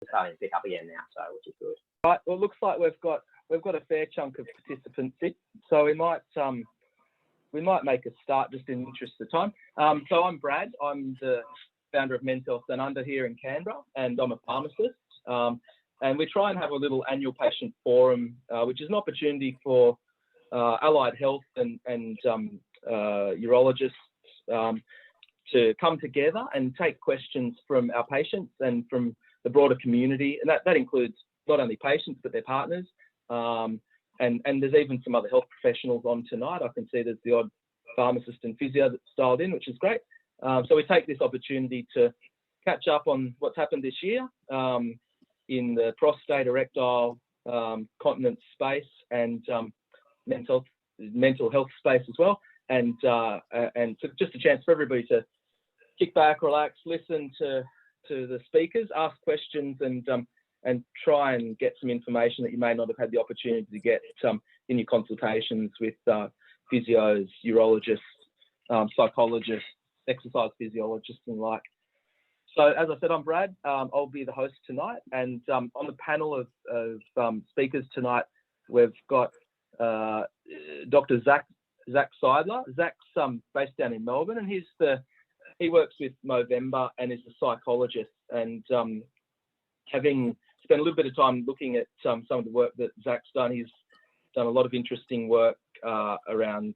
starting to pick up again now, so which is good. Right. Well, it looks like we've got a fair chunk of participants in, so we might make a start just in the interest of time. So I'm Brad. I'm the founder of Health Downunder here in Canberra, and I'm a pharmacist. And we try and have a little annual patient forum, which is an opportunity for allied health and urologists to come together and take questions from our patients and from the broader community. And that includes not only patients, but their partners. And there's even some other health professionals on tonight. I can see there's the odd pharmacist and physio that's dialed in, which is great. So we take this opportunity to catch up on what's happened this year in the prostate, erectile, continence space, and mental health space as well. And so just a chance for everybody to kick back, relax, listen to the speakers, ask questions, and try and get some information that you may not have had the opportunity to get in your consultations with physios, urologists, psychologists, exercise physiologists, and like. So as I said, I'm Brad. I'll be the host tonight, and on the panel of speakers tonight, we've got Dr. Zac Seidler. Zac's based down in Melbourne, and he works with Movember and is a psychologist. And having spent a little bit of time looking at some of the work that Zac's done, he's done a lot of interesting work around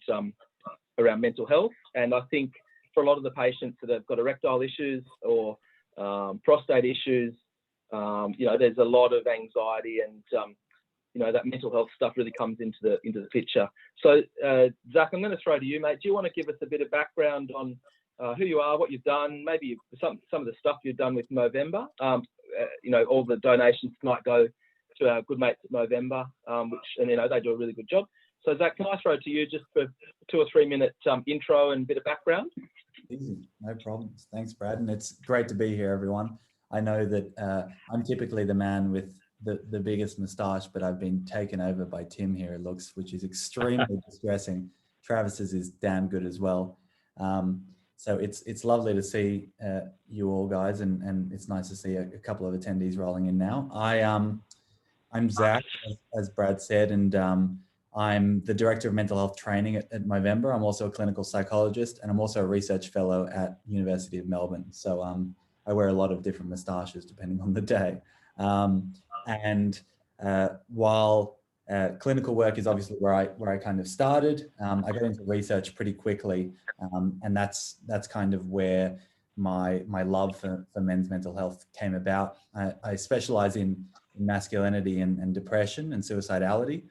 mental health. And I think for a lot of the patients that have got erectile issues or prostate issues, there's a lot of anxiety, and that mental health stuff really comes into the picture. So Zac, I'm going to throw to you, mate. Do you want to give us a bit of background on who you are, what you've done, maybe some of the stuff you've done with Movember? All the donations might go to our good mates at Movember, and they do a really good job. So Zac, can I throw to you just for 2 or 3 minute intro and a bit of background? Easy, no problems. Thanks, Brad, and it's great to be here, everyone. I know that I'm typically the man with the biggest moustache, but I've been taken over by Tim here, it looks, which is extremely distressing. Travis's is damn good as well. So it's lovely to see you all guys, and it's nice to see a couple of attendees rolling in now. I'm Zac, as Brad said, and I'm the Director of Mental Health Training at Movember. I'm also a clinical psychologist, and I'm also a research fellow at University of Melbourne. So I wear a lot of different moustaches depending on the day. While clinical work is obviously where I kind of started, I got into research pretty quickly, and that's kind of where my love for men's mental health came about. I specialize in masculinity and depression and suicidality.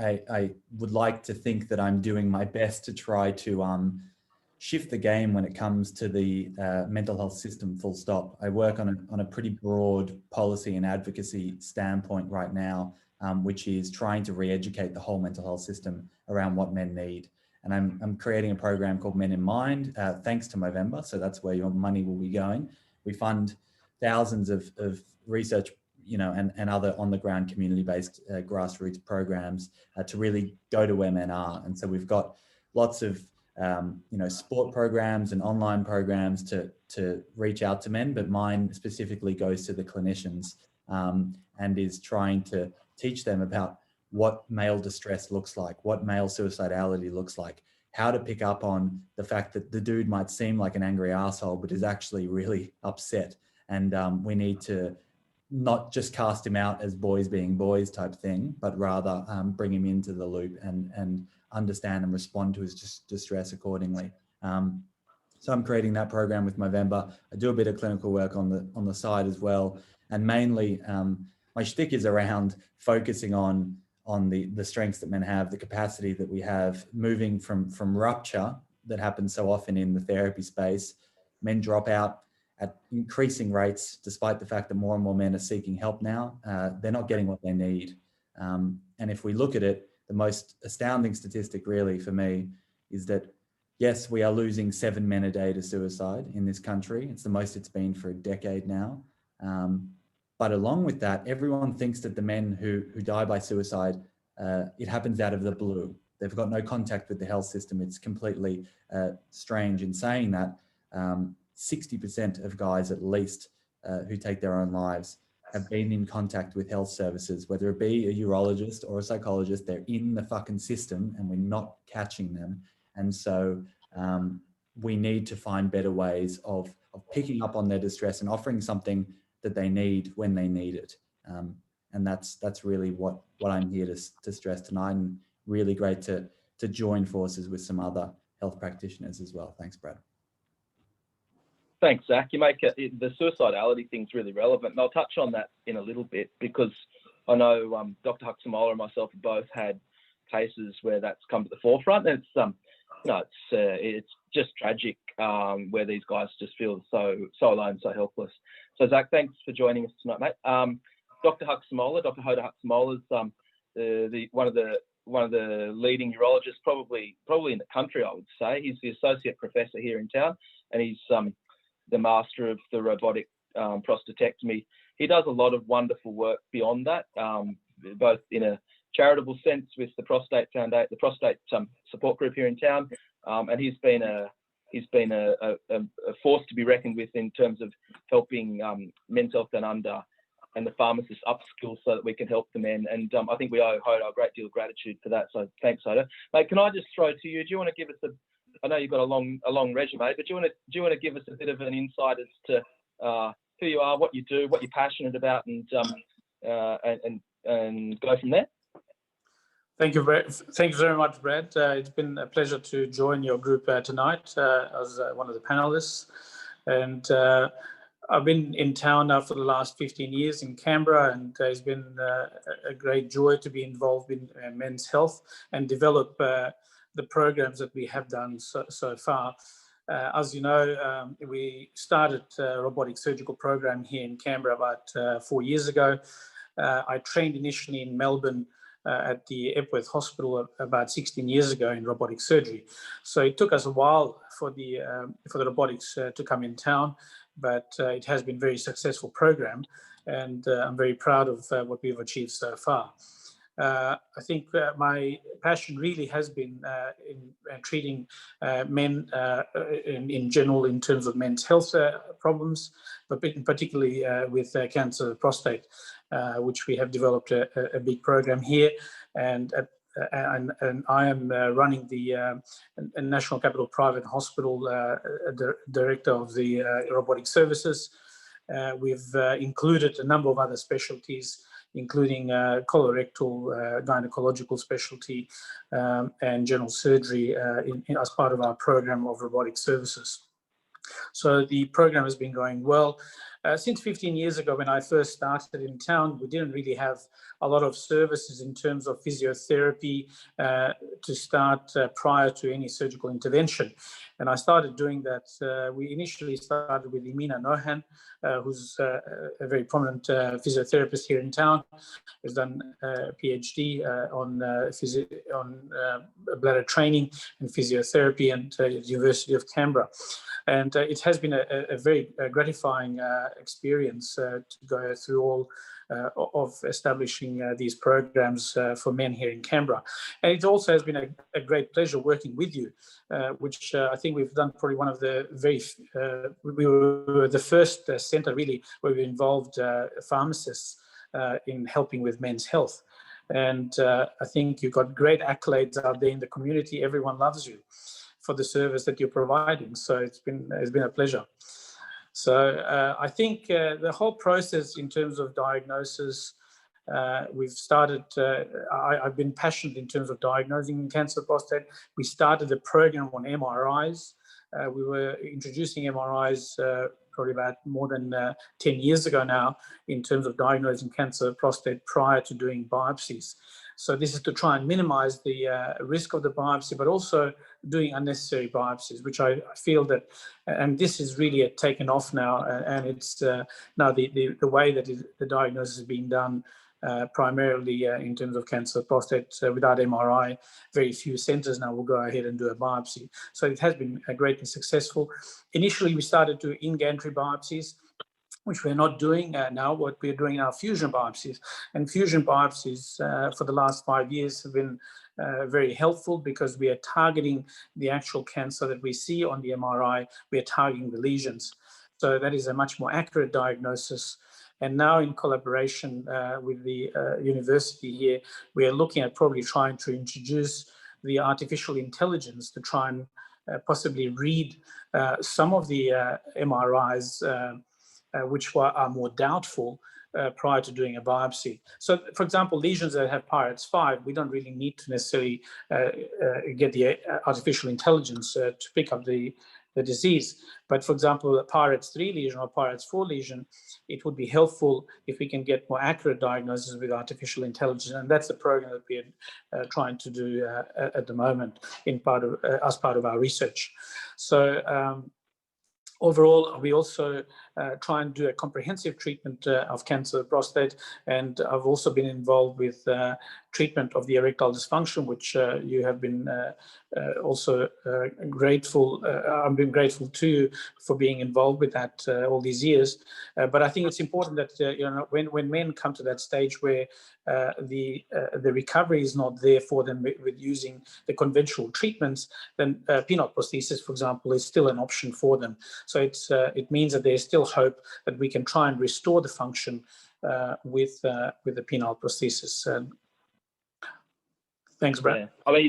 I would like to think that I'm doing my best to try to shift the game when it comes to the mental health system, full stop. I work on a pretty broad policy and advocacy standpoint right now, which is trying to re-educate the whole mental health system around what men need. And I'm creating a program called Men in Mind, thanks to Movember. So that's where your money will be going. We fund thousands of research, and other on-the-ground community-based grassroots programs to really go to where men are. And so we've got lots of, sport programs and online programs to reach out to men, but mine specifically goes to the clinicians and is trying to teach them about what male distress looks like, what male suicidality looks like, how to pick up on the fact that the dude might seem like an angry asshole, but is actually really upset. And we need to not just cast him out as boys being boys type thing, but rather bring him into the loop and understand and respond to his distress accordingly. So I'm creating that program with Movember. I do a bit of clinical work on the side as well. And mainly my shtick is around focusing on the strengths that men have, the capacity that we have, moving from rupture that happens so often in the therapy space. Men drop out at increasing rates, despite the fact that more and more men are seeking help now. They're not getting what they need. And if we look at it, the most astounding statistic really for me is that, yes, we are losing 7 men a day to suicide in this country. It's the most it's been for a decade now. But along with that, everyone thinks that the men who die by suicide, it happens out of the blue. They've got no contact with the health system. It's completely strange in saying that 60% of guys at least who take their own lives have been in contact with health services, whether it be a urologist or a psychologist. They're in the fucking system and we're not catching them. And so we need to find better ways of picking up on their distress and offering something that they need when they need it. And that's really what I'm here to stress tonight, and really great to join forces with some other health practitioners as well. Thanks, Brad. Thanks, Zac. You make the suicidality thing's really relevant, and I'll touch on that in a little bit, because I know Dr. Haxhimolla and myself have both had cases where that's come to the forefront. And it's just tragic, where these guys just feel so alone, so helpless. So Zac, thanks for joining us tonight, mate. Dr. Haxhimolla, Dr. Hodo Haxhimolla, is one of the leading urologists, probably in the country, I would say. He's the associate professor here in town, and he's the master of the robotic prostatectomy. He does a lot of wonderful work beyond that, both in a charitable sense with the Prostate Foundation, the Prostate support group here in town, and he's been a force to be reckoned with in terms of helping Men's Health Downunder and the Pharmacist upskill so that we can help the men. And I think we owe Hodo a great deal of gratitude for that. So thanks, Hodo. Mate, can I just throw to you? Do you want to give us I know you've got a long resume, but do you want to give us a bit of an insight as to who you are, what you do, what you're passionate about, and go from there? Thank you very much, Brad. It's been a pleasure to join your group tonight as one of the panelists. And I've been in town now for the last 15 years in Canberra, and it's been a great joy to be involved in men's health and develop the programs that we have done so far. As you know, we started a robotic surgical program here in Canberra about 4 years ago. I trained initially in Melbourne at the Epworth Hospital about 16 years ago in robotic surgery. So it took us a while for the robotics to come in town, but it has been a very successful program, and I'm very proud of what we've achieved so far. I think my passion really has been in treating men in general in terms of men's health problems, but particularly with cancer of prostate, which we have developed a big program here. And I am running the National Capital Private Hospital, director of the robotic services. We've included a number of other specialties, including colorectal, gynecological specialty, and general surgery as part of our program of robotic services. So the program has been going well. Since 15 years ago, when I first started in town, we didn't really have a lot of services in terms of physiotherapy to start prior to any surgical intervention. And I started doing that. We initially started with Emina Nohan, who's a very prominent physiotherapist here in town, who's done a PhD on bladder training and physiotherapy at the University of Canberra. And it has been a very gratifying experience to go through all of establishing these programs for men here in Canberra. And it also has been a great pleasure working with you, which I think we've done probably one of the we were the first centre really where we involved pharmacists in helping with men's health. And I think you've got great accolades out there in the community. Everyone loves you for the service that you're providing. So it's been a pleasure. So I think the whole process in terms of diagnosis, we've started, I've been passionate in terms of diagnosing cancer of prostate. We started a program on MRIs. We were introducing MRIs probably about more than 10 years ago now in terms of diagnosing cancer of prostate prior to doing biopsies. So this is to try and minimize the risk of the biopsy, but also doing unnecessary biopsies, which I feel that, and this is really taken off now, and it's now the way that the diagnosis is being done primarily in terms of cancer of prostate without MRI. Very few centres now will go ahead and do a biopsy. So it has been greatly successful. Initially, we started doing in-gantry biopsies, which we're not doing now. What we're doing now, fusion biopsies. And fusion biopsies for the last 5 years have been very helpful because we are targeting the actual cancer that we see on the MRI. We are targeting the lesions. So that is a much more accurate diagnosis. And now in collaboration with the university here, we are looking at probably trying to introduce the artificial intelligence to try and possibly read some of the MRIs which are more doubtful prior to doing a biopsy. So, for example, lesions that have Peyronie's 5, we don't really need to necessarily get the artificial intelligence to pick up the disease. But for example, a Peyronie's 3 lesion or Peyronie's 4 lesion, it would be helpful if we can get more accurate diagnosis with artificial intelligence. And that's the program that we're trying to do at the moment in part of, as part of our research. So overall, we also try and do a comprehensive treatment of cancer of prostate, and I've also been involved with treatment of the erectile dysfunction, which you have been also grateful. I've been grateful to you for being involved with that all these years. But I think it's important that you know, when men come to that stage where the recovery is not there for them with using the conventional treatments, then penile prosthesis, for example, is still an option for them. So it means that there's still hope that we can try and restore the function with the penile prosthesis. Thanks, Brad. Yeah. I mean,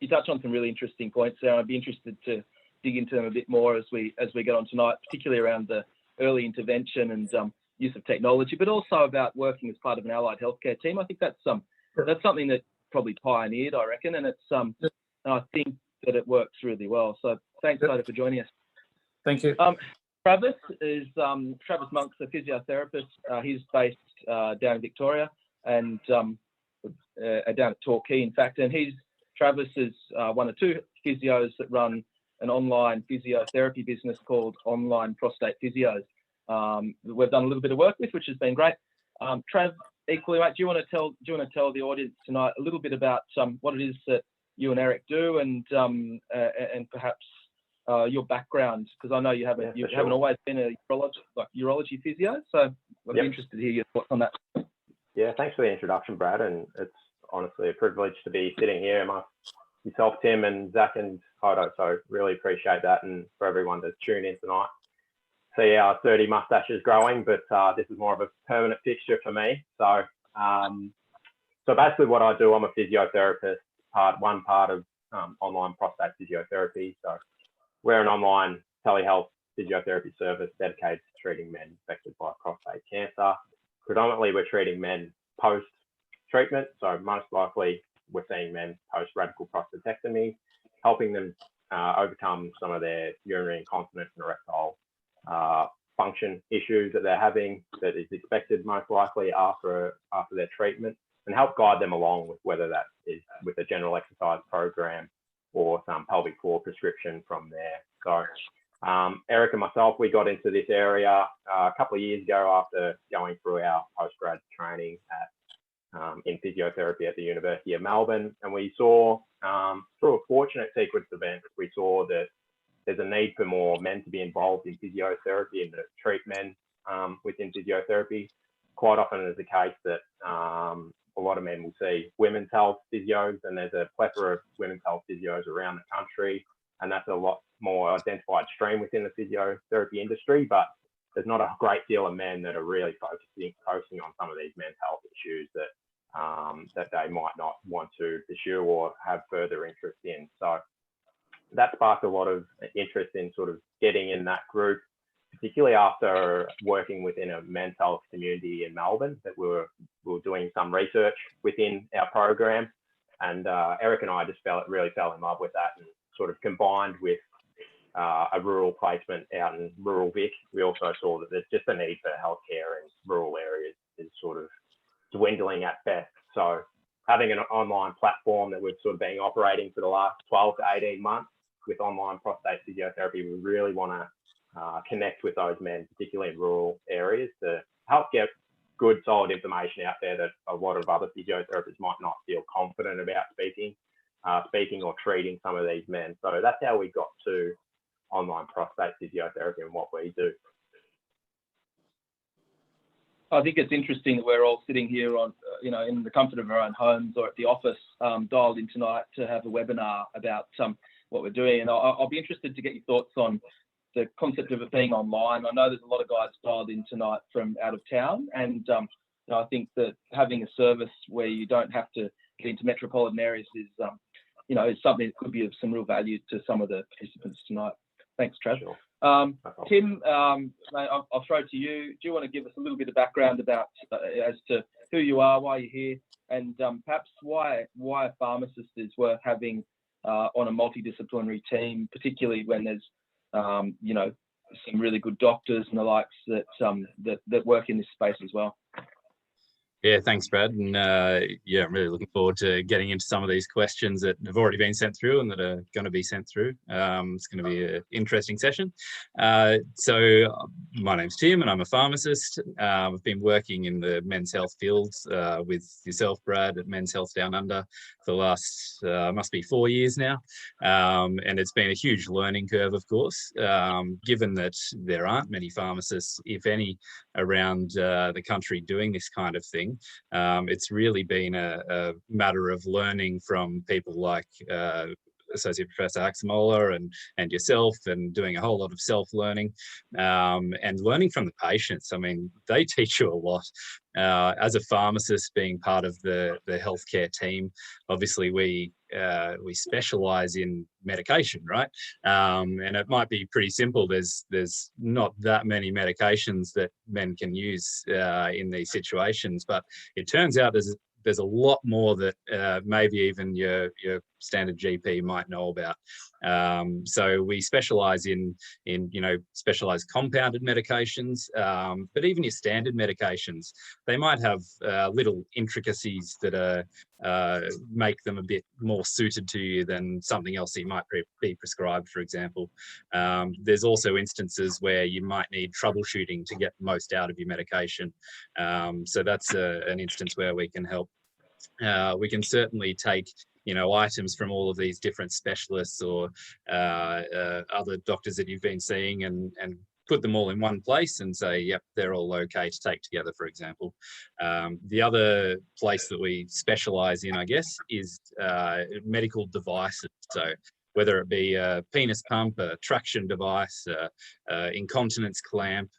you touched on some really interesting points there. I'd be interested to dig into them a bit more as we get on tonight, particularly around the early intervention and use of technology, but also about working as part of an allied healthcare team. I think that's something that probably pioneered, I reckon, and it's and I think that it works really well. So thanks, Hodo, for joining us. Thank you. Travis is Travis Monk's a physiotherapist. He's based down in Victoria and down at Torquay, in fact. And Travis is one of 2 physios that run an online physiotherapy business called Online Prostate Physios. We've done a little bit of work with, which has been great. Trav, equally, mate, do you want to tell the audience tonight a little bit about what it is that you and Eric do, and perhaps your background, because I know you haven't always been a urology physio, so I'd be interested to hear your thoughts on that. Yeah, thanks for the introduction, Brad, and it's honestly a privilege to be sitting here amongst yourself, Tim, and Zac and Hodo, so really appreciate that, and for everyone to tune in tonight. See our 30 mustaches growing, but this is more of a permanent fixture for me. So basically what I do, I'm a physiotherapist, one part of online prostate physiotherapy. So we're an online telehealth physiotherapy service dedicated to treating men affected by prostate cancer. Predominantly, we're treating men post-treatment. So most likely, we're seeing men post-radical prostatectomy, helping them overcome some of their urinary incontinence and erectile function issues that they're having that is expected most likely after their treatment, and help guide them along with whether that is with a general exercise program or some pelvic floor prescription from there. So Eric and myself, we got into this area a couple of years ago after going through our postgrad training in physiotherapy at the University of Melbourne. And we saw, through a fortunate sequence of events, we saw that there's a need for more men to be involved in physiotherapy and to treat men within physiotherapy. Quite often is the case that a lot of men will see women's health physios, and there's a plethora of women's health physios around the country, and that's a lot more identified stream within the physiotherapy industry, but there's not a great deal of men that are really focusing on some of these men's health issues that they might not want to pursue or have further interest in. So that sparked a lot of interest in sort of getting in that group, particularly after working within a men's health community in Melbourne, that we were doing some research within our program. And Eric and I just really fell in love with that, and sort of combined with a rural placement out in rural Vic, we also saw that there's just a need for healthcare in rural areas is sort of dwindling at best. So having an online platform that we've sort of been operating for the last 12 to 18 months with online prostate physiotherapy, we really want to connect with those men, particularly in rural areas, to help get good, solid information out there that a lot of other physiotherapists might not feel confident about speaking or treating some of these men. So that's how we got to online prostate physiotherapy and what we do. I think it's interesting that we're all sitting here on, in the comfort of our own homes or at the office, dialed in tonight to have a webinar about what we're doing. And I'll be interested to get your thoughts on the concept of it being online. I know there's a lot of guys dialed in tonight from out of town, and I think that having a service where you don't have to get into metropolitan areas is is something that could be of some real value to some of the participants tonight. Thanks, Trav. Sure. Tim, I'll throw it to you. Do you want to give us a little bit of background about as to who you are, why you're here, and perhaps why a pharmacist is worth having on a multidisciplinary team, particularly when there's some really good doctors and the likes that work in this space as well? Yeah, thanks, Brad. And I'm really looking forward to getting into some of these questions that have already been sent through and that are going to be sent through. It's going to be an interesting session. So my name's Tim and I'm a pharmacist. I've been working in the men's health fields with yourself, Brad, at Men's Health Downunder for the last, must be 4 years now. And it's been a huge learning curve, of course, given that there aren't many pharmacists, if any, around the country doing this kind of thing. It's really been a matter of learning from people like Associate Professor Haxhimolla and yourself, and doing a whole lot of self-learning and learning from the patients. I mean, they teach you a lot. As a pharmacist, being part of the healthcare team, obviously we specialize in medication, right? And it might be pretty simple. There's not that many medications that men can use in these situations, but it turns out there's a lot more that maybe even your standard GP might know about. So we specialize in specialized compounded medications, but even your standard medications, they might have little intricacies that make them a bit more suited to you than something else that you might be prescribed, for example. There's also instances where you might need troubleshooting to get the most out of your medication. So that's an instance where we can help. We can certainly take items from all of these different specialists or other doctors that you've been seeing and put them all in one place and say, yep, they're all okay to take together, for example. The other place that we specialize in, I guess, is medical devices. So whether it be a penis pump, a traction device, incontinence clamp,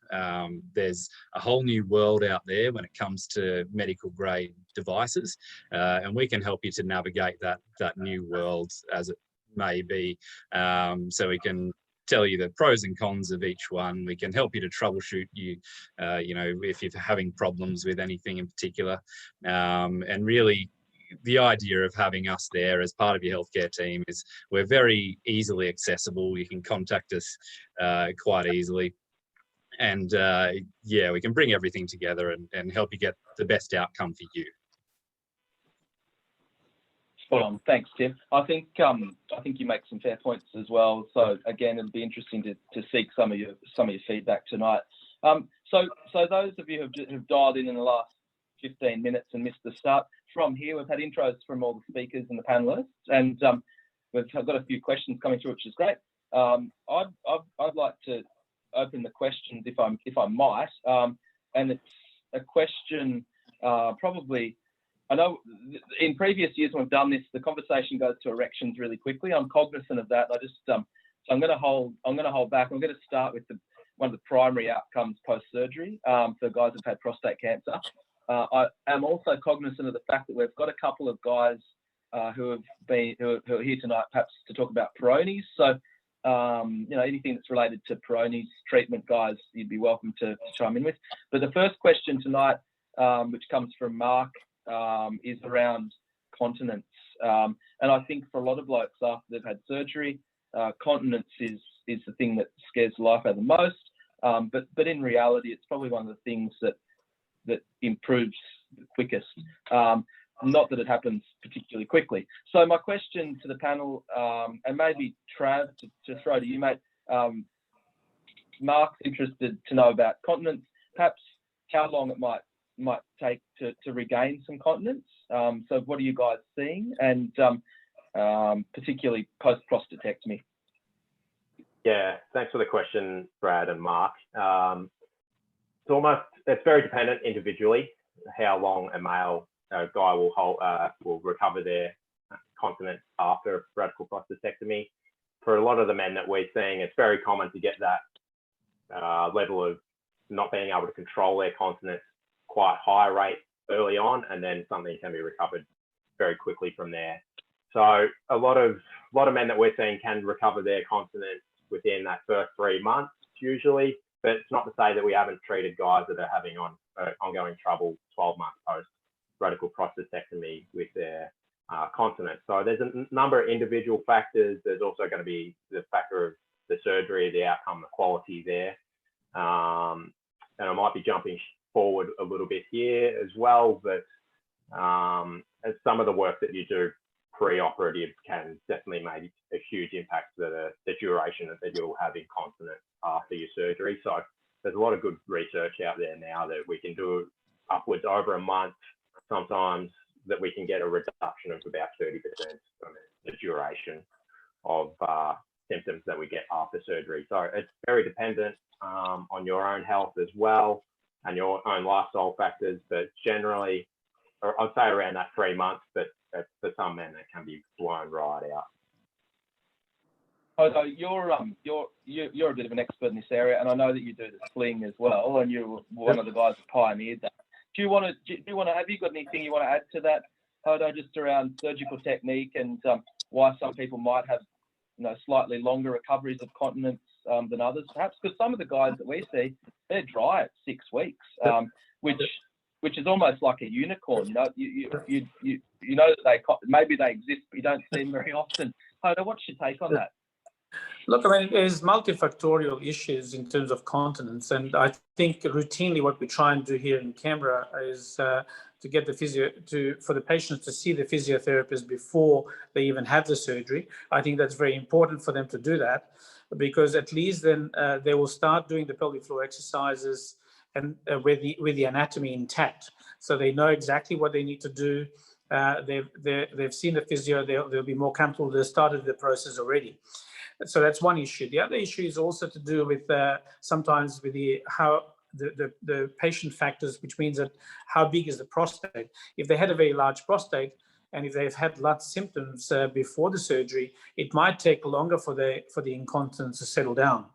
there's a whole new world out there when it comes to medical grade devices, and we can help you to navigate that new world as it may be. So we can tell you the pros and cons of each one. We can help you to troubleshoot you, if you're having problems with anything in particular, and really, the idea of having us there as part of your healthcare team is we're very easily accessible. You can contact us quite easily. And we can bring everything together and help you get the best outcome for you. Spot on. Thanks, Tim. I think you make some fair points as well. So again, it'll be interesting to seek some of your feedback tonight. So those of you who've dialed in the last 15 minutes and missed the start, from here we've had intros from all the speakers and the panelists, and we've got a few questions coming through, which is great. I'd like to open the questions if I might, and it's a question probably. I know in previous years when we've done this, the conversation goes to erections really quickly. I'm cognizant of that. I just so I'm going to hold back. I'm going to start with one of the primary outcomes post-surgery for guys who've had prostate cancer. I am also cognizant of the fact that we've got a couple of guys who are here tonight, perhaps to talk about Peyronie's. So, anything that's related to Peyronie's treatment, guys, you'd be welcome to chime in with. But the first question tonight, which comes from Mark, is around continence. And I think for a lot of blokes after they've had surgery, continence is the thing that scares the life out of the most. But in reality, it's probably one of the things that improves the quickest. Not that it happens particularly quickly. So my question to the panel, and maybe Trav, to throw to you, mate. Mark's interested to know about continence, perhaps how long it might take to regain some continence. So what are you guys seeing, and particularly post-prostatectomy? Yeah, thanks for the question, Brad and Mark. It's very dependent individually how long a male guy will recover their continence after radical prostatectomy. for a lot of the men that we're seeing, it's very common to get that level of not being able to control their continence quite high rate early on, and then something can be recovered very quickly from there. So a lot of men that we're seeing can recover their continence within that first 3 months usually, but it's not to say that we haven't treated guys that are having ongoing trouble 12 months post radical prostatectomy with their continence. So there's a number of individual factors. There's also going to be the factor of the surgery, the outcome, the quality there. And I might be jumping forward a little bit here as well, but some of the work that you do pre-operative can definitely make a huge impact to the duration that you'll have incontinence after your surgery. So there's a lot of good research out there now that we can do upwards over a month, sometimes that we can get a reduction of about 30% from the duration of symptoms that we get after surgery. So it's very dependent on your own health as well and your own lifestyle factors, but generally, I'd say around that 3 months, but for some men, that can be blown right out. Hodo, you're a bit of an expert in this area, and I know that you do the sling as well, and you're one of the guys that pioneered that. Have you got anything you want to add to that, Hodo, just around surgical technique and why some people might have, slightly longer recoveries of continence than others, perhaps? Because some of the guys that we see, they're dry at 6 weeks, which is almost like a unicorn. You know that maybe they exist, but you don't see them very often. Hodo, what's your take on that? Look, I mean, there's multifactorial issues in terms of continence, and I think routinely what we try and do here in Canberra is to get for the patients to see the physiotherapist before they even have the surgery. I think that's very important for them to do that, because at least then they will start doing the pelvic floor exercises and with the anatomy intact, so they know exactly what they need to do. They've seen the physio. They'll be more comfortable. They started the process already. So that's one issue. The other issue is also to do with sometimes with the patient factors, which means that how big is the prostate. If they had a very large prostate and if they've had lots of symptoms before the surgery, it might take longer for the incontinence to settle down.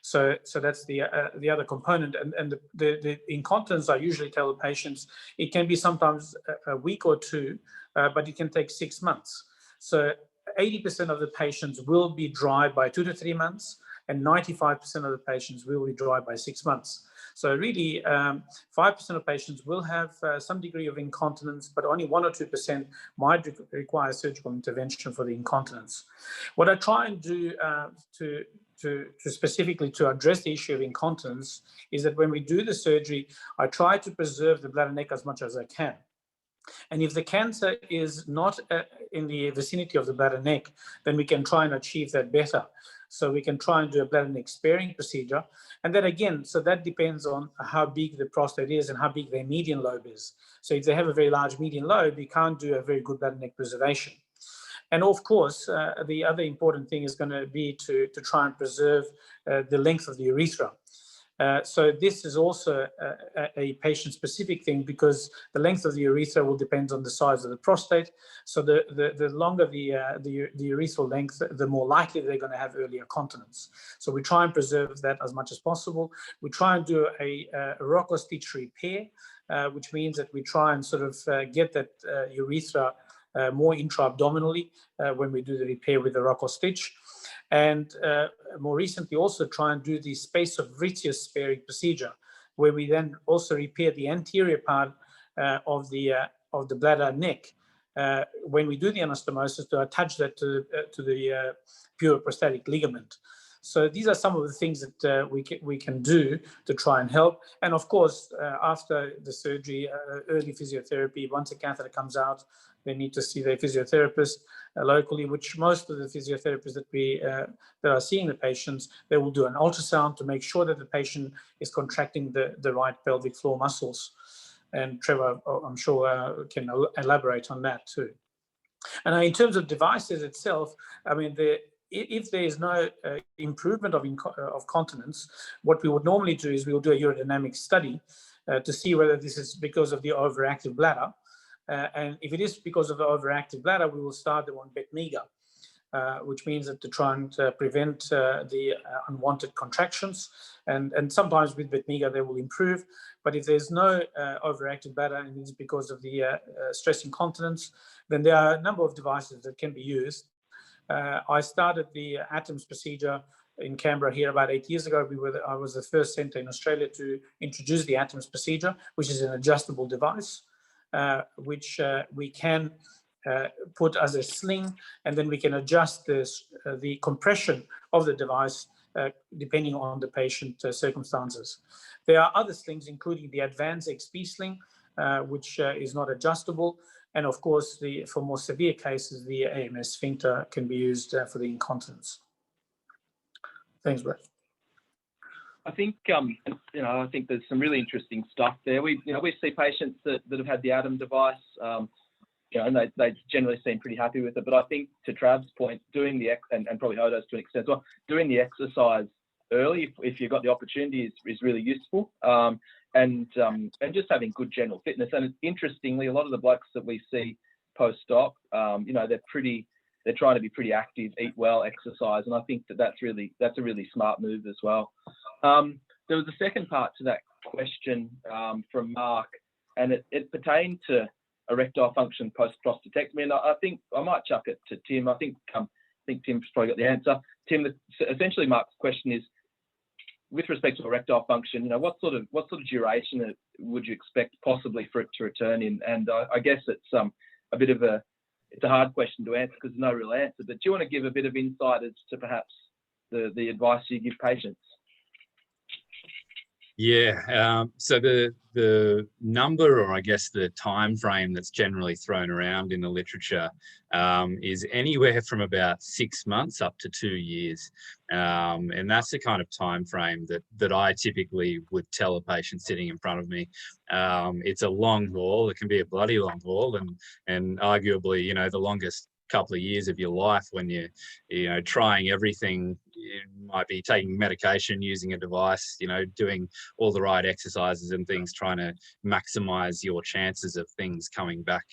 So that's the other component. And the incontinence, I usually tell the patients, it can be sometimes a week or two, but it can take 6 months. So 80% of the patients will be dry by 2 to 3 months, and 95% of the patients will be dry by 6 months. So really, 5% of patients will have some degree of incontinence, but only 1 or 2% might require surgical intervention for the incontinence. What I try and do to specifically to address the issue of incontinence is that when we do the surgery, I try to preserve the bladder neck as much as I can. And if the cancer is not in the vicinity of the bladder neck, then we can try and achieve that better. So we can try and do a bladder neck sparing procedure. And then again, so that depends on how big the prostate is and how big their median lobe is. So if they have a very large median lobe, you can't do a very good bladder neck preservation. And of course, the other important thing is going to be to try and preserve the length of the urethra. So this is also a patient-specific thing, because the length of the urethra will depend on the size of the prostate. So the longer the urethral length, the more likely they're going to have earlier continence. So we try and preserve that as much as possible. We try and do a Rocco stitch repair, which means that we try and sort of get that urethra more intra-abdominally when we do the repair with the Rocco stitch. And more recently also try and do the space of Ritius sparing procedure, where we then also repair the anterior part of the bladder neck when we do the anastomosis, to attach that to the pure prostatic ligament. So these are some of the things that we can do to try and help. And of course, after the surgery, early physiotherapy. Once a catheter comes out, they need to see their physiotherapist locally, which most of the physiotherapists that are seeing the patients, they will do an ultrasound to make sure that the patient is contracting the right pelvic floor muscles. And Trevor, I'm sure, can elaborate on that too. And in terms of devices itself, I mean, if there is no improvement of continence, what we would normally do is we will do a urodynamic study to see whether this is because of the overactive bladder. And if it is because of the overactive bladder, we will start them on Betmega. which means that to try and prevent the unwanted contractions. And sometimes with Betmiga, they will improve. But if there's no overactive bladder and it's because of the stress incontinence, then there are a number of devices that can be used. I started the ATOMS procedure in Canberra here about 8 years ago. I was the first centre in Australia to introduce the ATOMS procedure, which is an adjustable device, which we can put as a sling, and then we can adjust the compression of the device depending on the patient circumstances. There are other slings, including the Advanced XP sling, which is not adjustable. And of course, for more severe cases, the AMS sphincter can be used for the incontinence. Thanks, Brett. I think I think there's some really interesting stuff there. We see patients that have had the ATOM device, and they generally seem pretty happy with it. But I think, to Trav's point, doing the and probably Hodo's to an extent as well, doing the exercise early if you've got the opportunity is really useful. And just having good general fitness. And interestingly, a lot of the blokes that we see post-op, they're trying to be pretty active, eat well, exercise, and I think that's a really smart move as well. There was a second part to that question from Mark, and it pertained to erectile function post-prostatectomy. And I think I might chuck it to Tim. I think Tim's probably got the answer. Tim, essentially Mark's question is, with respect to erectile function, what sort of duration would you expect possibly for it to return in? And I guess it's a bit of it's a hard question to answer because there's no real answer. But do you want to give a bit of insight as to perhaps the advice you give patients? Yeah, so the number, or I guess the time frame that's generally thrown around in the literature is anywhere from about 6 months up to 2 years, and that's the kind of time frame that I typically would tell a patient sitting in front of me. It's a long haul. It can be a bloody long haul, and arguably, the longest couple of years of your life when you're trying everything. You might be taking medication, using a device, doing all the right exercises and things, trying to maximize your chances of things coming back,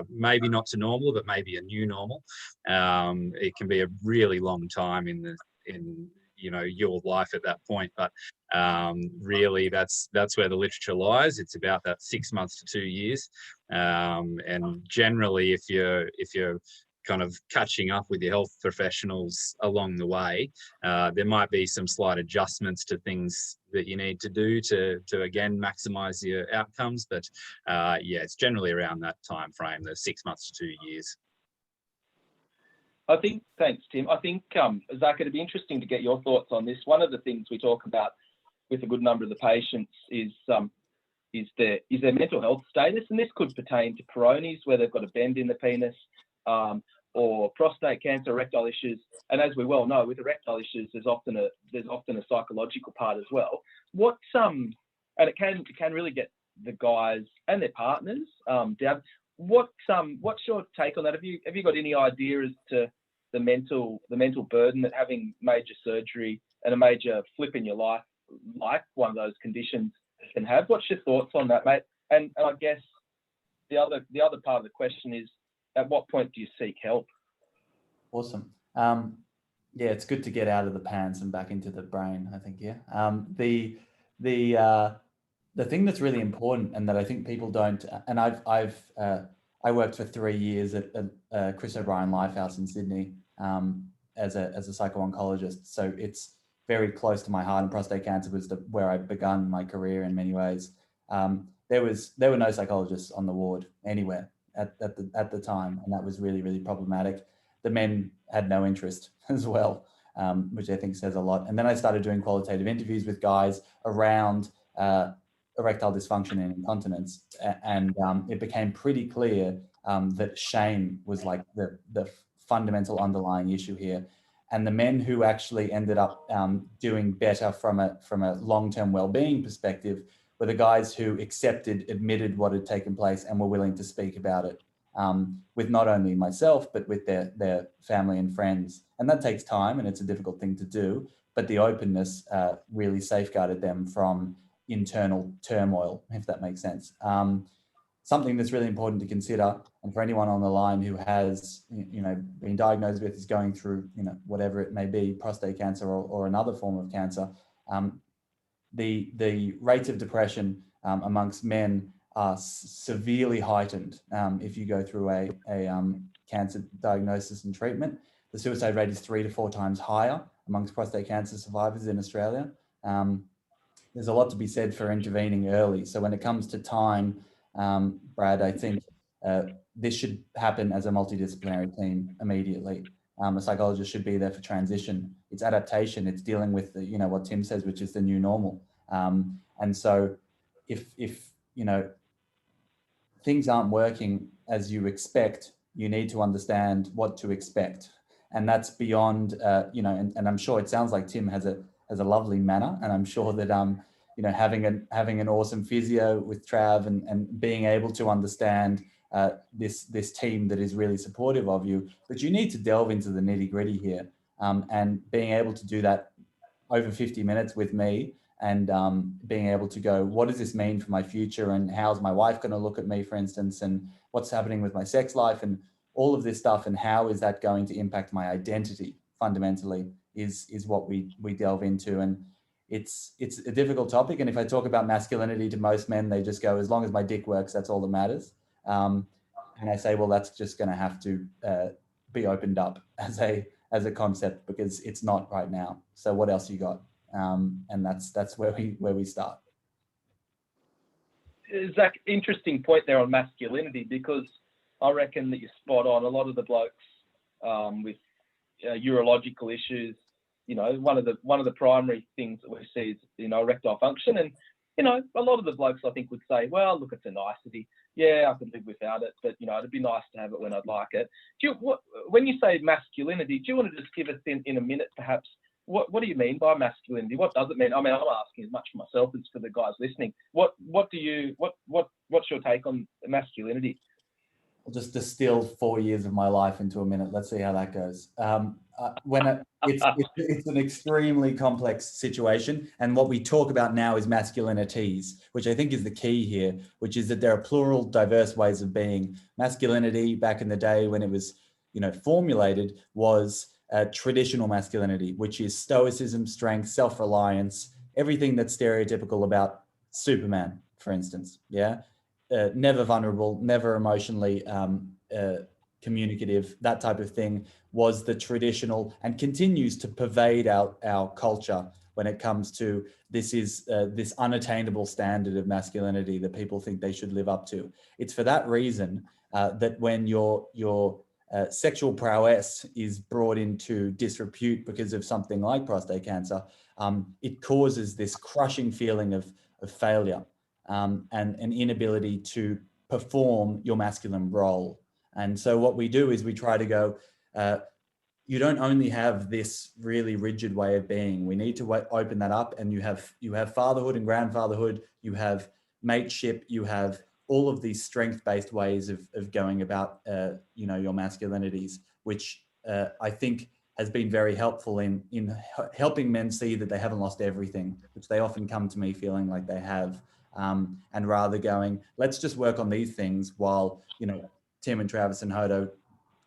maybe not to normal, but maybe a new normal. It can be a really long time in your life at that point, but really that's where the literature lies. It's about that 6 months to 2 years, and generally if you're kind of catching up with your health professionals along the way, there might be some slight adjustments to things that you need to do to again maximize your outcomes, but yeah, it's generally around that time frame, the 6 months to 2 years. Thanks, Tim. I think, Zac, it'd be interesting to get your thoughts on this. One of the things we talk about with a good number of the patients is their mental health status, and this could pertain to Peyronie's, where they've got a bend in the penis, or prostate cancer, erectile issues. And as we well know, with erectile issues, there's often a psychological part as well. And it can really get the guys and their partners down. What's your take on that? Have you got any idea as to the mental burden that having major surgery and a major flip in your life, like one of those conditions, can have? What's your thoughts on that, mate? And I guess the other part of the question is, at what point do you seek help? Awesome. Yeah, it's good to get out of the pants and back into the brain, I think. Yeah. The thing that's really important, and that I think people don't, and I worked for 3 years at Chris O'Brien Lifehouse in Sydney as a psycho-oncologist. So it's very close to my heart, and prostate cancer was where I begun my career in many ways. There were no psychologists on the ward anywhere at the time, and that was really, really problematic. The men had no interest as well, which I think says a lot. And then I started doing qualitative interviews with guys around erectile dysfunction and incontinence, and it became pretty clear that shame was like the fundamental underlying issue here. And the men who actually ended up doing better from a long-term well-being perspective were the guys who admitted what had taken place and were willing to speak about it with not only myself, but with their family and friends. And that takes time, and it's a difficult thing to do, but the openness really safeguarded them from internal turmoil, if that makes sense. something that's really important to consider, and for anyone on the line who has, been diagnosed with, is going through, whatever it may be, prostate cancer or another form of cancer, the rates of depression amongst men are severely heightened if you go through a cancer diagnosis and treatment. The suicide rate is 3 to 4 times higher amongst prostate cancer survivors in Australia. There's a lot to be said for intervening early. So when it comes to time, Brad, I think this should happen as a multidisciplinary team immediately. A psychologist should be there for transition. It's adaptation. It's dealing with the, what Tim says, which is the new normal. And so if things aren't working as you expect, you need to understand what to expect. And that's beyond, and I'm sure it sounds like Tim has a lovely manner, and I'm sure that having an awesome physio with Trav and being able to understand this team that is really supportive of you, but you need to delve into the nitty gritty here, and being able to do that over 50 minutes with me, and being able to go, what does this mean for my future, and how's my wife going to look at me, for instance, and what's happening with my sex life, and all of this stuff, and how is that going to impact my identity fundamentally is what we delve into. And it's a difficult topic. And if I talk about masculinity to most men, they just go, as long as my dick works, that's all that matters. And I say, well, that's just going to have to be opened up as a concept, because it's not right now. So what else you got? And that's where we start. Zac, interesting point there on masculinity, because I reckon that you're spot on. A lot of the blokes with urological issues, one of the primary things that we see is, erectile function. And, a lot of the blokes, I think, would say, well, look, it's a nicety. Yeah, I can live without it, but, it'd be nice to have it when I'd like it. When you say masculinity, do you want to just give us in a minute, perhaps, what do you mean by masculinity? What does it mean? I mean, I'm asking as much for myself as for the guys listening. What's your take on masculinity? I'll just distill 4 years of my life into a minute. Let's see how that goes. It's an extremely complex situation. And what we talk about now is masculinities, which I think is the key here, which is that there are plural, diverse ways of being. Masculinity back in the day when it was, formulated, was traditional masculinity, which is stoicism, strength, self-reliance, everything that's stereotypical about Superman, for instance. Yeah. Never vulnerable, never emotionally communicative, that type of thing was the traditional, and continues to pervade our culture when it comes to this unattainable standard of masculinity that people think they should live up to. It's for that reason that when your sexual prowess is brought into disrepute because of something like prostate cancer, it causes this crushing feeling of failure. And an inability to perform your masculine role. And so what we do is we try to go, you don't only have this really rigid way of being. We need to open that up, and you have fatherhood and grandfatherhood, you have mateship, you have all of these strength-based ways of going about your masculinities, which I think has been very helpful in helping men see that they haven't lost everything, which they often come to me feeling like they have. And rather going, let's just work on these things while, Tim and Travis and Hodo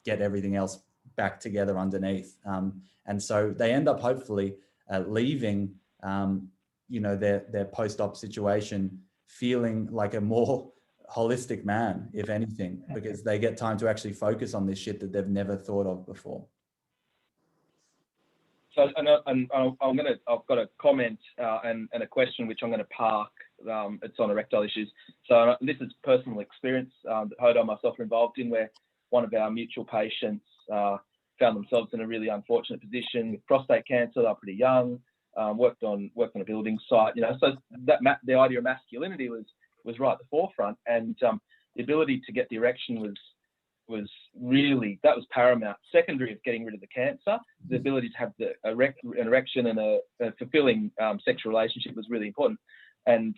get everything else back together underneath. And so they end up hopefully leaving, their post-op situation feeling like a more holistic man, if anything, because they get time to actually focus on this shit that they've never thought of before. So, I've got a comment and a question which I'm going to park. It's on erectile issues. So this is personal experience that Hodo and myself are involved in, where one of our mutual patients found themselves in a really unfortunate position with prostate cancer. They're pretty young, worked on a building site, so that the idea of masculinity was right at the forefront, and the ability to get the erection was really, that was paramount. Secondary of getting rid of the cancer, the ability to have an erection and a fulfilling sexual relationship was really important. And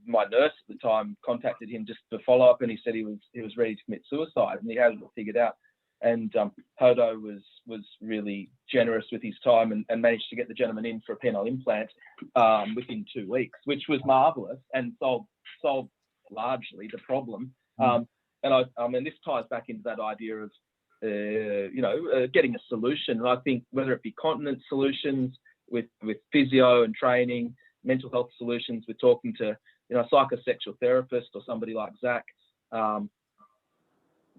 my nurse at the time contacted him just for follow up, and he said he was ready to commit suicide, and he had it all figured out. And Hodo was really generous with his time and managed to get the gentleman in for a penile implant within 2 weeks, which was marvelous and solved largely the problem. And I mean, this ties back into that idea of, getting a solution. And I think whether it be continence solutions with physio and training, mental health solutions, we're talking to, a psychosexual therapist or somebody like Zac,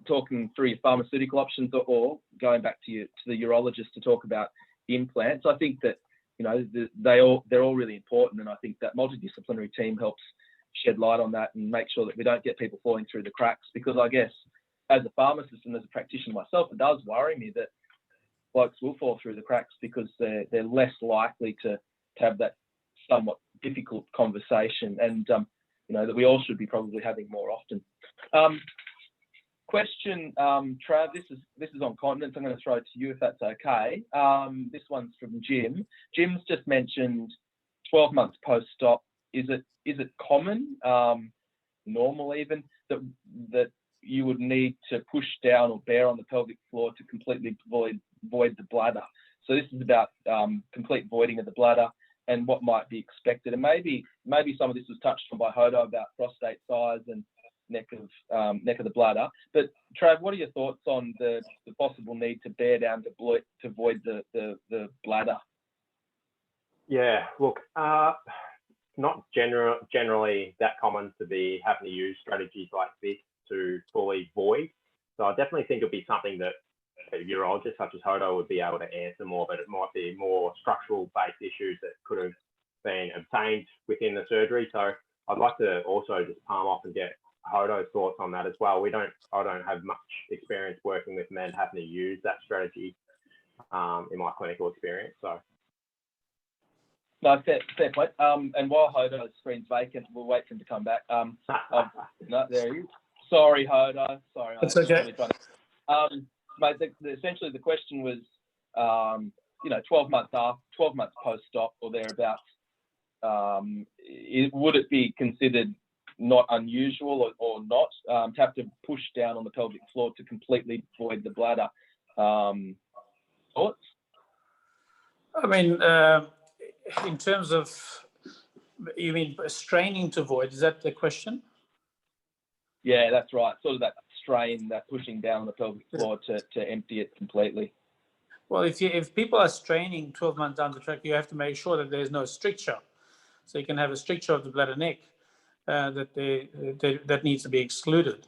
talking through your pharmaceutical options, or going back to the urologist to talk about implants. I think that, they're all really important. And I think that multidisciplinary team helps shed light on that and make sure that we don't get people falling through the cracks. Because I guess as a pharmacist and as a practitioner myself, it does worry me that blokes will fall through the cracks because they're less likely to have that somewhat difficult conversation, and that we all should be probably having more often. Question, Trav, this is on continence. I'm going to throw it to you if that's okay. This one's from Jim. Jim's just mentioned 12 months post-op. Is it common, normal even, that you would need to push down or bear on the pelvic floor to completely void the bladder? So this is about complete voiding of the bladder and what might be expected. And maybe some of this was touched on by Hodo about prostate size and neck of the bladder. But Trav, what are your thoughts on the possible need to bear down to void the bladder? Yeah, look, not generally that common to be having to use strategies like this to fully void. So I definitely think it'll be something that a urologist such as Hodo would be able to answer more, but it might be more structural based issues that could have been obtained within the surgery. So I'd like to also just palm off and get Hodo's thoughts on that as well. I don't have much experience working with men having to use that strategy in my clinical experience. So no, fair point. And while Hodo's screen's vacant, we'll wait for him to come back. No, there he is. Sorry, Hodo. Sorry. That's okay. Mate, essentially the question was, 12 months post-op or thereabouts, would it be considered not unusual or not to have to push down on the pelvic floor to completely void the bladder? Thoughts? I mean, in terms of, you mean straining to void, is that the question? Yeah, that's right. Sort of that strain, that pushing down on the pelvic floor to empty it completely. Well, if people are straining 12 months down the track, you have to make sure that there's no stricture. So you can have a stricture of the bladder neck that needs to be excluded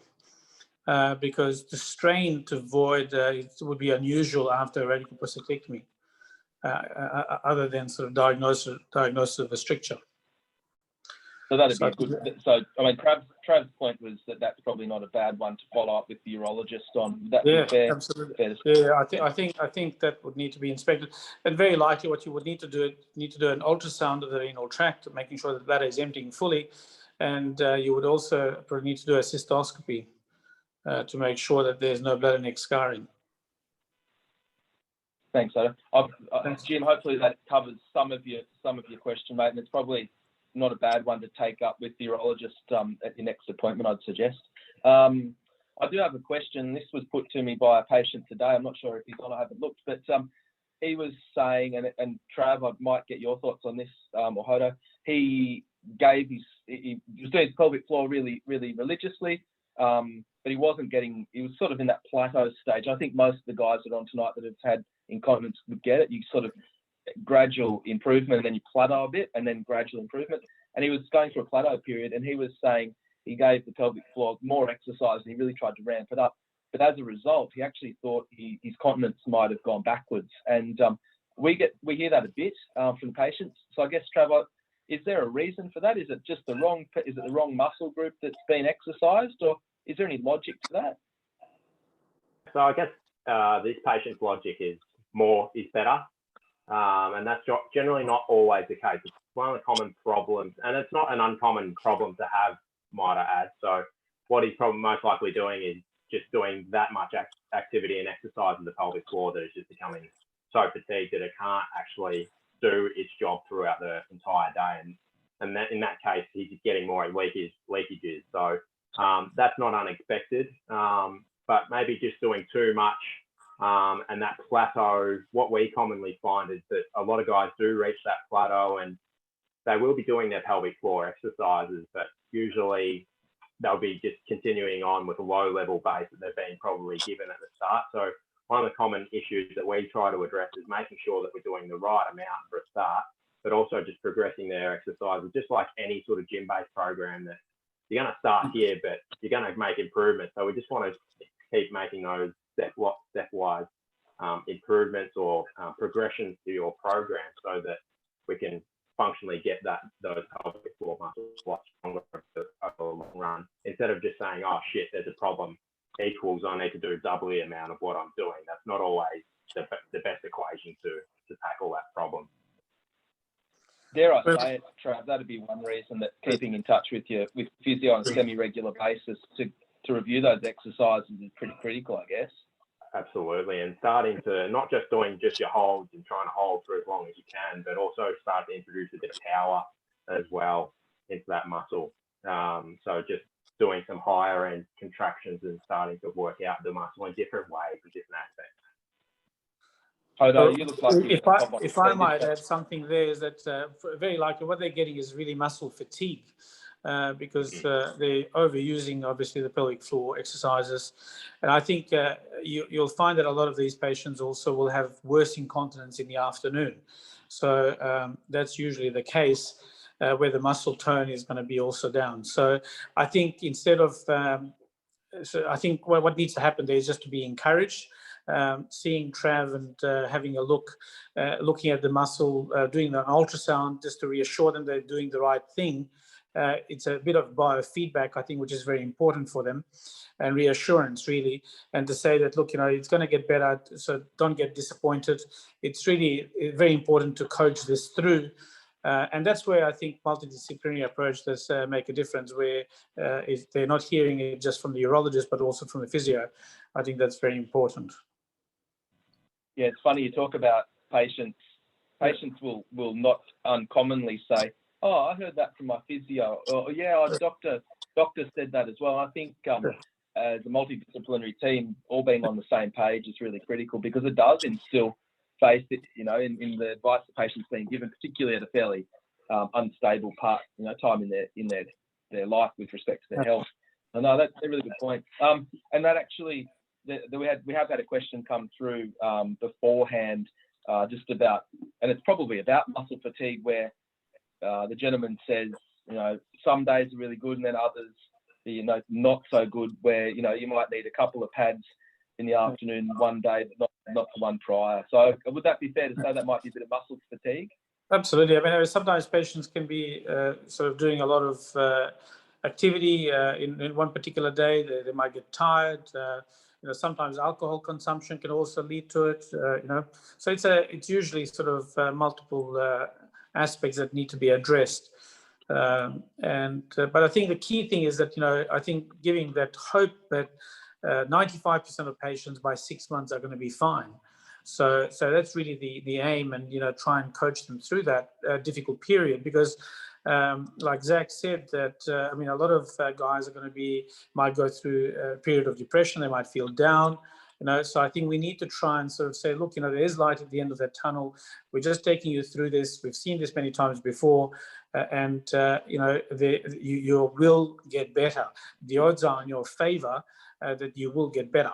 because the strain to void it would be unusual after a radical prostatectomy, other than sort of diagnosis of a stricture. So that'd be a good. So I mean, Trav's point was that that's probably not a bad one to follow up with the urologist on. Would that be fair? Absolutely. Yeah, I think that would need to be inspected, and very likely what you would need to do an ultrasound of the renal tract, making sure that the bladder is emptying fully, and you would also probably need to do a cystoscopy to make sure that there's no bladder neck scarring. Thanks, Hodo. Jim, hopefully that covers some of your question, mate, and it's probably not a bad one to take up with the urologist at your next appointment, I'd suggest. I do have a question. This was put to me by a patient today. I'm not sure if he's on, I haven't looked, but he was saying, and Trav, I might get your thoughts on this, or Hodo, he was doing his pelvic floor really, really religiously, but he was sort of in that plateau stage. I think most of the guys that are on tonight that have had incontinence would get it. You sort of gradual improvement, and then you plateau a bit, and then gradual improvement. And he was going through a plateau period, and he was saying he gave the pelvic floor more exercise, and he really tried to ramp it up. But as a result, he actually thought his continence might have gone backwards. And we hear that a bit from the patients. So I guess, Trevor, is there a reason for that? Is it just the wrong muscle group that's been exercised, or is there any logic to that? So I guess this patient's logic is more is better. And that's generally not always the case. It's one of the common problems, and it's not an uncommon problem to have, might I add. So what he's probably most likely doing is just doing that much activity and exercise in the pelvic floor that is just becoming so fatigued that it can't actually do its job throughout the entire day. And that, in that case, he's getting more leakages. So that's not unexpected, but maybe just doing too much. And that plateau, what we commonly find is that a lot of guys do reach that plateau and they will be doing their pelvic floor exercises, but usually they'll be just continuing on with a low level base that they've been probably given at the start. So one of the common issues that we try to address is making sure that we're doing the right amount for a start, but also just progressing their exercises, just like any sort of gym-based program, that you're going to start here, but you're going to make improvements. So we just want to keep making those stepwise improvements or progressions to your program, so that we can functionally get those pelvic floor muscles a lot stronger over the long run, instead of just saying, oh shit, there's a problem equals I need to do double the amount of what I'm doing. That's not always the best equation to tackle that problem. Dare I say it, Trav, that'd be one reason that keeping in touch with physio on a semi-regular basis to review those exercises is pretty critical, I guess. Absolutely, and starting to not just doing just your holds and trying to hold for as long as you can, but also start to introduce a bit of power as well into that muscle. So just doing some higher end contractions and starting to work out the muscle in different ways and different aspects. Hodo, you look like if I might add something there, is that very likely what they're getting is really muscle fatigue. Because they're overusing, obviously, the pelvic floor exercises. And I think you'll find that a lot of these patients also will have worse incontinence in the afternoon. So that's usually the case where the muscle tone is going to be also down. So I think instead of, I think what needs to happen there is just to be encouraged. Seeing Trav and having a look, looking at the muscle, doing an ultrasound just to reassure them they're doing the right thing. It's a bit of biofeedback, I think, which is very important for them, and reassurance, really, and to say that, look, it's going to get better, so don't get disappointed. It's really very important to coach this through, and that's where I think multidisciplinary approach does make a difference, where if they're not hearing it just from the urologist, but also from the physio. I think that's very important. Yeah, it's funny you talk about patients. Patients will not uncommonly say, oh, I heard that from my physio, or yeah, our doctor said that as well. I think as a multidisciplinary team, all being on the same page is really critical, because it does instill faith, in the advice the patient's being given, particularly at a fairly unstable time in their life with respect to their health. I know that's a really good point. And that actually, we have had a question come through beforehand, just about, and it's probably about muscle fatigue, where the gentleman says, some days are really good, and then others, not so good, where, you might need a couple of pads in the afternoon one day, but not the one prior. So would that be fair to say that might be a bit of muscle fatigue? Absolutely. I mean, sometimes patients can be sort of doing a lot of activity in one particular day. They might get tired. Sometimes alcohol consumption can also lead to it. So it's usually sort of multiple aspects that need to be addressed. But I think the key thing is that, I think giving that hope that 95% of patients by 6 months are going to be fine. So that's really the aim, and, try and coach them through that difficult period, because like Zac said, that a lot of guys are might go through a period of depression. They might feel down. So I think we need to try and sort of say, look, there is light at the end of that tunnel. We're just taking you through this. We've seen this many times before, and you will get better. The odds are in your favor that you will get better.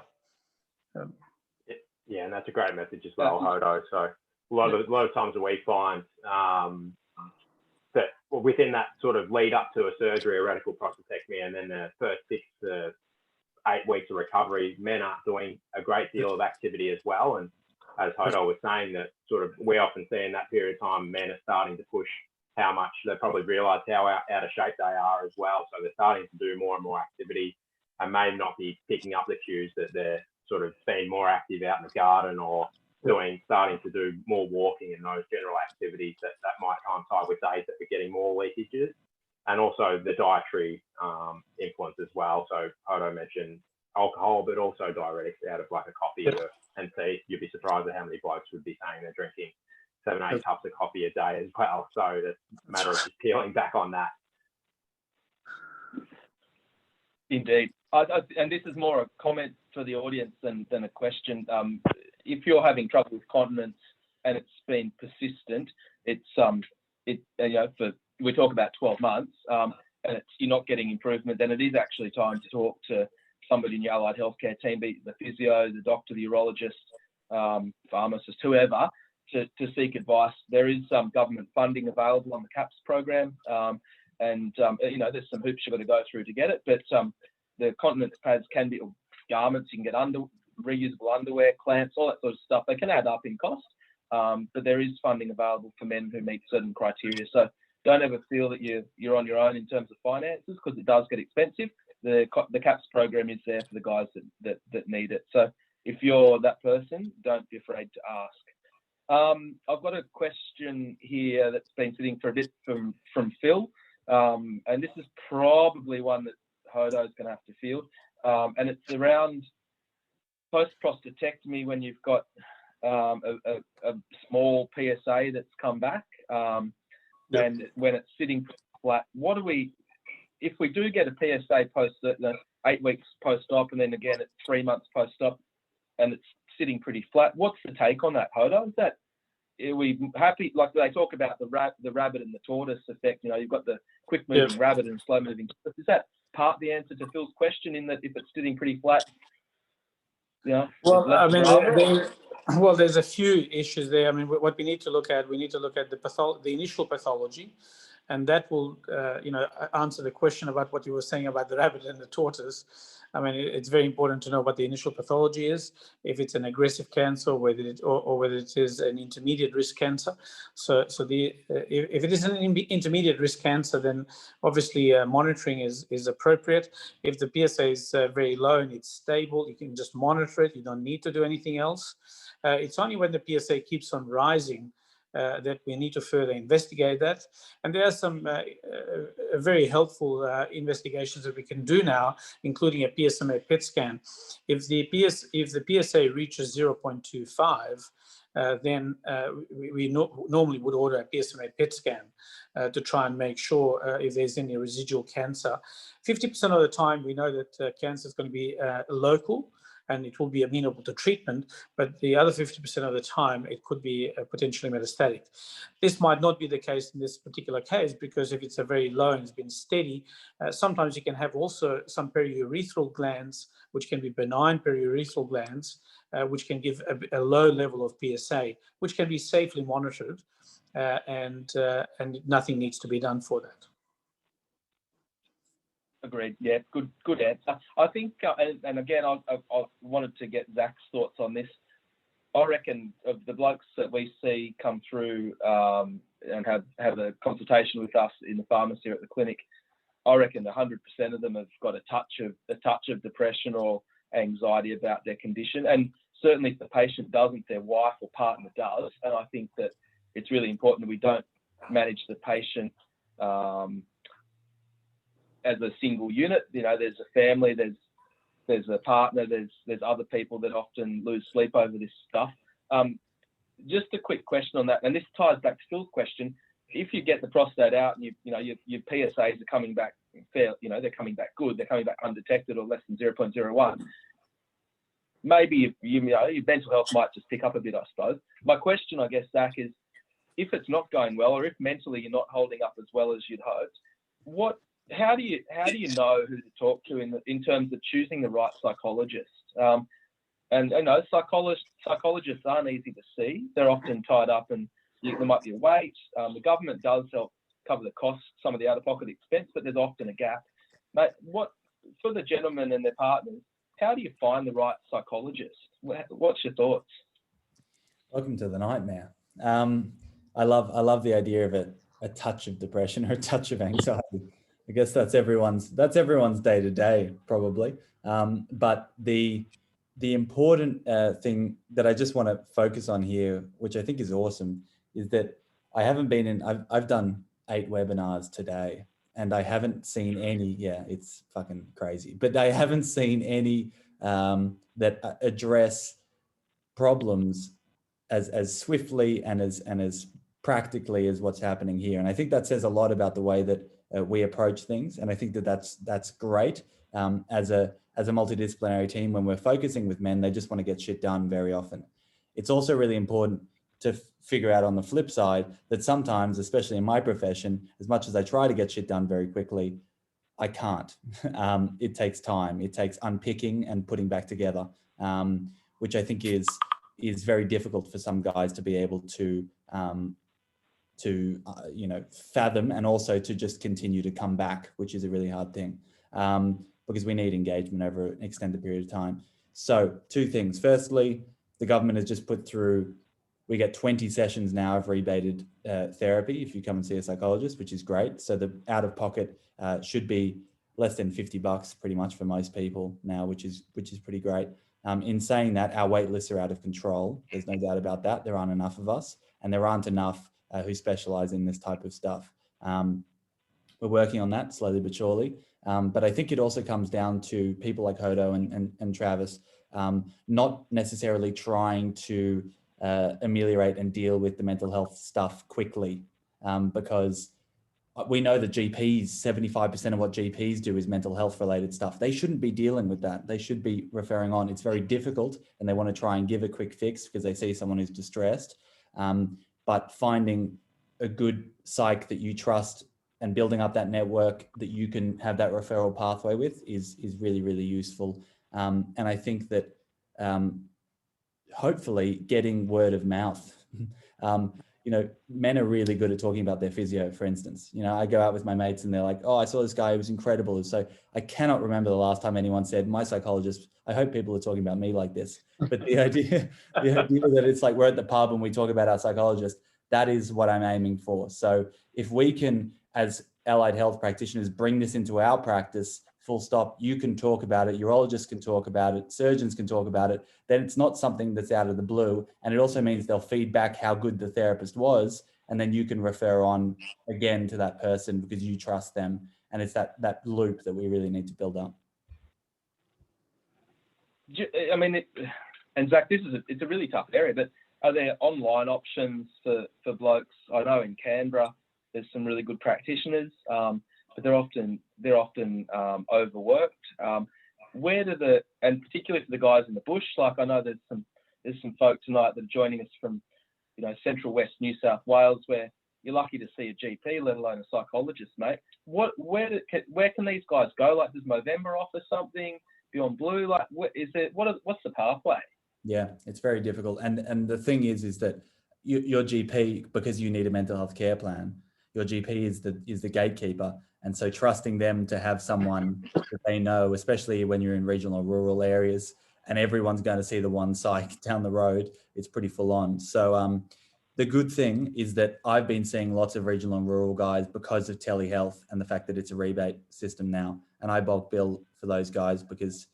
Yeah, and that's a great message as well, Hodo. So a lot of times we find that within that sort of lead up to a surgery, a radical prostatectomy, and then the first 6 to 8 weeks of recovery, men are doing a great deal of activity as well. And as Hodo was saying, that sort of we often see in that period of time, men are starting to push how much they probably realise how out of shape they are as well. So they're starting to do more and more activity, and may not be picking up the cues that they're sort of being more active out in the garden, or starting to do more walking and those general activities that might coincide with days that we're getting more leakages. And also the dietary influence as well. So Hodo mentioned alcohol, but also diuretics out of like a coffee and tea. You'd be surprised at how many blokes would be saying they're drinking 7-8 cups of coffee a day as well. So it's a matter of just peeling back on that. Indeed. And this is more a comment for the audience than a question. If you're having trouble with continence and it's been persistent, we talk about 12 months, and you're not getting improvement, then it is actually time to talk to somebody in your allied healthcare team, be it the physio, the doctor, the urologist, pharmacist, whoever, to seek advice. There is some government funding available on the CAPS program, and you know, there's some hoops you've got to go through to get it, but the continence pads can be garments, you can get reusable underwear, clamps, all that sort of stuff. They can add up in cost, but there is funding available for men who meet certain criteria. So don't ever feel that you're on your own in terms of finances, because it does get expensive. The CAPS program is there for the guys that need it. So if you're that person, don't be afraid to ask. I've got a question here that's been sitting for a bit from Phil, and this is probably one that Hodo is going to have to field, and it's around post-prostatectomy when you've got a small PSA that's come back, and when it's sitting flat. What do we, if we do get a PSA post 8 weeks post-op, and then again at 3 months post-op, and it's sitting pretty flat, what's the take on that, Hodo? Are we happy? Like they talk about the rabbit and the tortoise effect. You know, you've got the quick-moving rabbit and slow-moving tortoise. Is that part the answer to Phil's question, in that if it's sitting pretty flat, you know? Well, I mean, there's a few issues there. I mean, what we need to look at the initial pathology, and that will, you know, answer the question about what you were saying about the rabbit and the tortoise. I mean, it's very important to know what the initial pathology is, if it's an aggressive cancer, or whether it is an intermediate risk cancer. So if it is an intermediate risk cancer, then obviously monitoring is appropriate. If the PSA is very low and it's stable, you can just monitor it. You don't need to do anything else. It's only when the PSA keeps on rising that we need to further investigate that. And there are some very helpful investigations that we can do now, including a PSMA PET scan. If the PSA reaches 0.25, then we normally would order a PSMA PET scan to try and make sure if there's any residual cancer. 50% of the time, we know that cancer is going to be local, and it will be amenable to treatment, but the other 50% of the time, it could be potentially metastatic. This might not be the case in this particular case, because if it's a very low and it's been steady, sometimes you can have also some periurethral glands, which can be benign periurethral glands, which can give a low level of PSA, which can be safely monitored, and nothing needs to be done for that. Agreed. Yeah, good answer. I think, and again, I wanted to get Zac's thoughts on this. I reckon of the blokes that we see come through and have a consultation with us in the pharmacy or at the clinic, I reckon 100% of them have got a touch of depression or anxiety about their condition. And certainly if the patient doesn't, their wife or partner does. And I think that it's really important that we don't manage the patient as a single unit. You know, there's a family, there's a partner, there's other people that often lose sleep over this stuff. Just a quick question on that, and this ties back to Phil's question. If you get the prostate out and your PSAs are coming back fair, you know, they're coming back good, they're coming back undetected or less than 0.01, maybe your mental health might just pick up a bit, I suppose. My question, I guess, Zac, is if it's not going well, or if mentally you're not holding up as well as you'd hoped, how do you know who to talk to in terms of choosing the right psychologist? And you know, psychologists aren't easy to see. They're often tied up, and there might be a wait. The government does help cover the costs, some of the out-of-pocket expense, but there's often a gap. Mate, for the gentlemen and their partners, how do you find the right psychologist? What's your thoughts? Welcome to the nightmare. I love the idea of a touch of depression or a touch of anxiety. I guess that's everyone's day to day, probably. But the important thing that I just want to focus on here, which I think is awesome, is that I've done 8 webinars today, and I haven't seen any. Yeah, it's fucking crazy, but I haven't seen any that address problems as swiftly and as practically as what's happening here. And I think that says a lot about the way that we approach things. And I think that's great. As a multidisciplinary team, when we're focusing with men, they just want to get shit done very often. It's also really important to figure out on the flip side that sometimes, especially in my profession, as much as I try to get shit done very quickly, I can't. It takes time. It takes unpicking and putting back together, which I think is very difficult for some guys to be able to fathom, and also to just continue to come back, which is a really hard thing, because we need engagement over an extended period of time. So 2 things. Firstly, the government has just put through, we get 20 sessions now of rebated therapy if you come and see a psychologist, which is great. So the out of pocket should be less than $50 pretty much for most people now, which is pretty great. In saying that, our wait lists are out of control. There's no doubt about that. There aren't enough of us, and there aren't enough who specialize in this type of stuff. We're working on that slowly but surely. But I think it also comes down to people like Hodo and Travis not necessarily trying to ameliorate and deal with the mental health stuff quickly, because we know that GPs, 75% of what GPs do is mental health related stuff. They shouldn't be dealing with that. They should be referring on. It's very difficult, and they want to try and give a quick fix because they see someone who's distressed. But finding a good psych that you trust and building up that network that you can have that referral pathway with is really, really useful. And I think that hopefully getting word of mouth, men are really good at talking about their physio, for instance. I go out with my mates and they're like, oh, I saw this guy, he was incredible. So I cannot remember the last time anyone said, my psychologist. I hope people are talking about me like this. But the idea that it's like we're at the pub and we talk about our psychologist, that is what I'm aiming for. So if we can, as allied health practitioners, bring this into our practice, full stop, you can talk about it, urologists can talk about it, surgeons can talk about it, then it's not something that's out of the blue. And it also means they'll feed back how good the therapist was, and then you can refer on again to that person because you trust them. And it's that loop that we really need to build up. I mean, and Zac, it's a really tough area, but are there online options for blokes? I know in Canberra there's some really good practitioners, but they're often overworked. And particularly for the guys in the bush, like I know there's some folk tonight that are joining us from central west New South Wales, where you're lucky to see a GP, let alone a psychologist, mate. Where can these guys go? Like, does Movember offer something beyond Blue? Like, what's the pathway? Yeah, it's very difficult. And the thing is that your GP, because you need a mental health care plan, your GP is the gatekeeper. And so trusting them to have someone that they know, especially when you're in regional or rural areas, and everyone's going to see the one psych down the road, it's pretty full on. So the good thing is that I've been seeing lots of regional and rural guys because of telehealth and the fact that it's a rebate system now. And I bulk bill for those guys because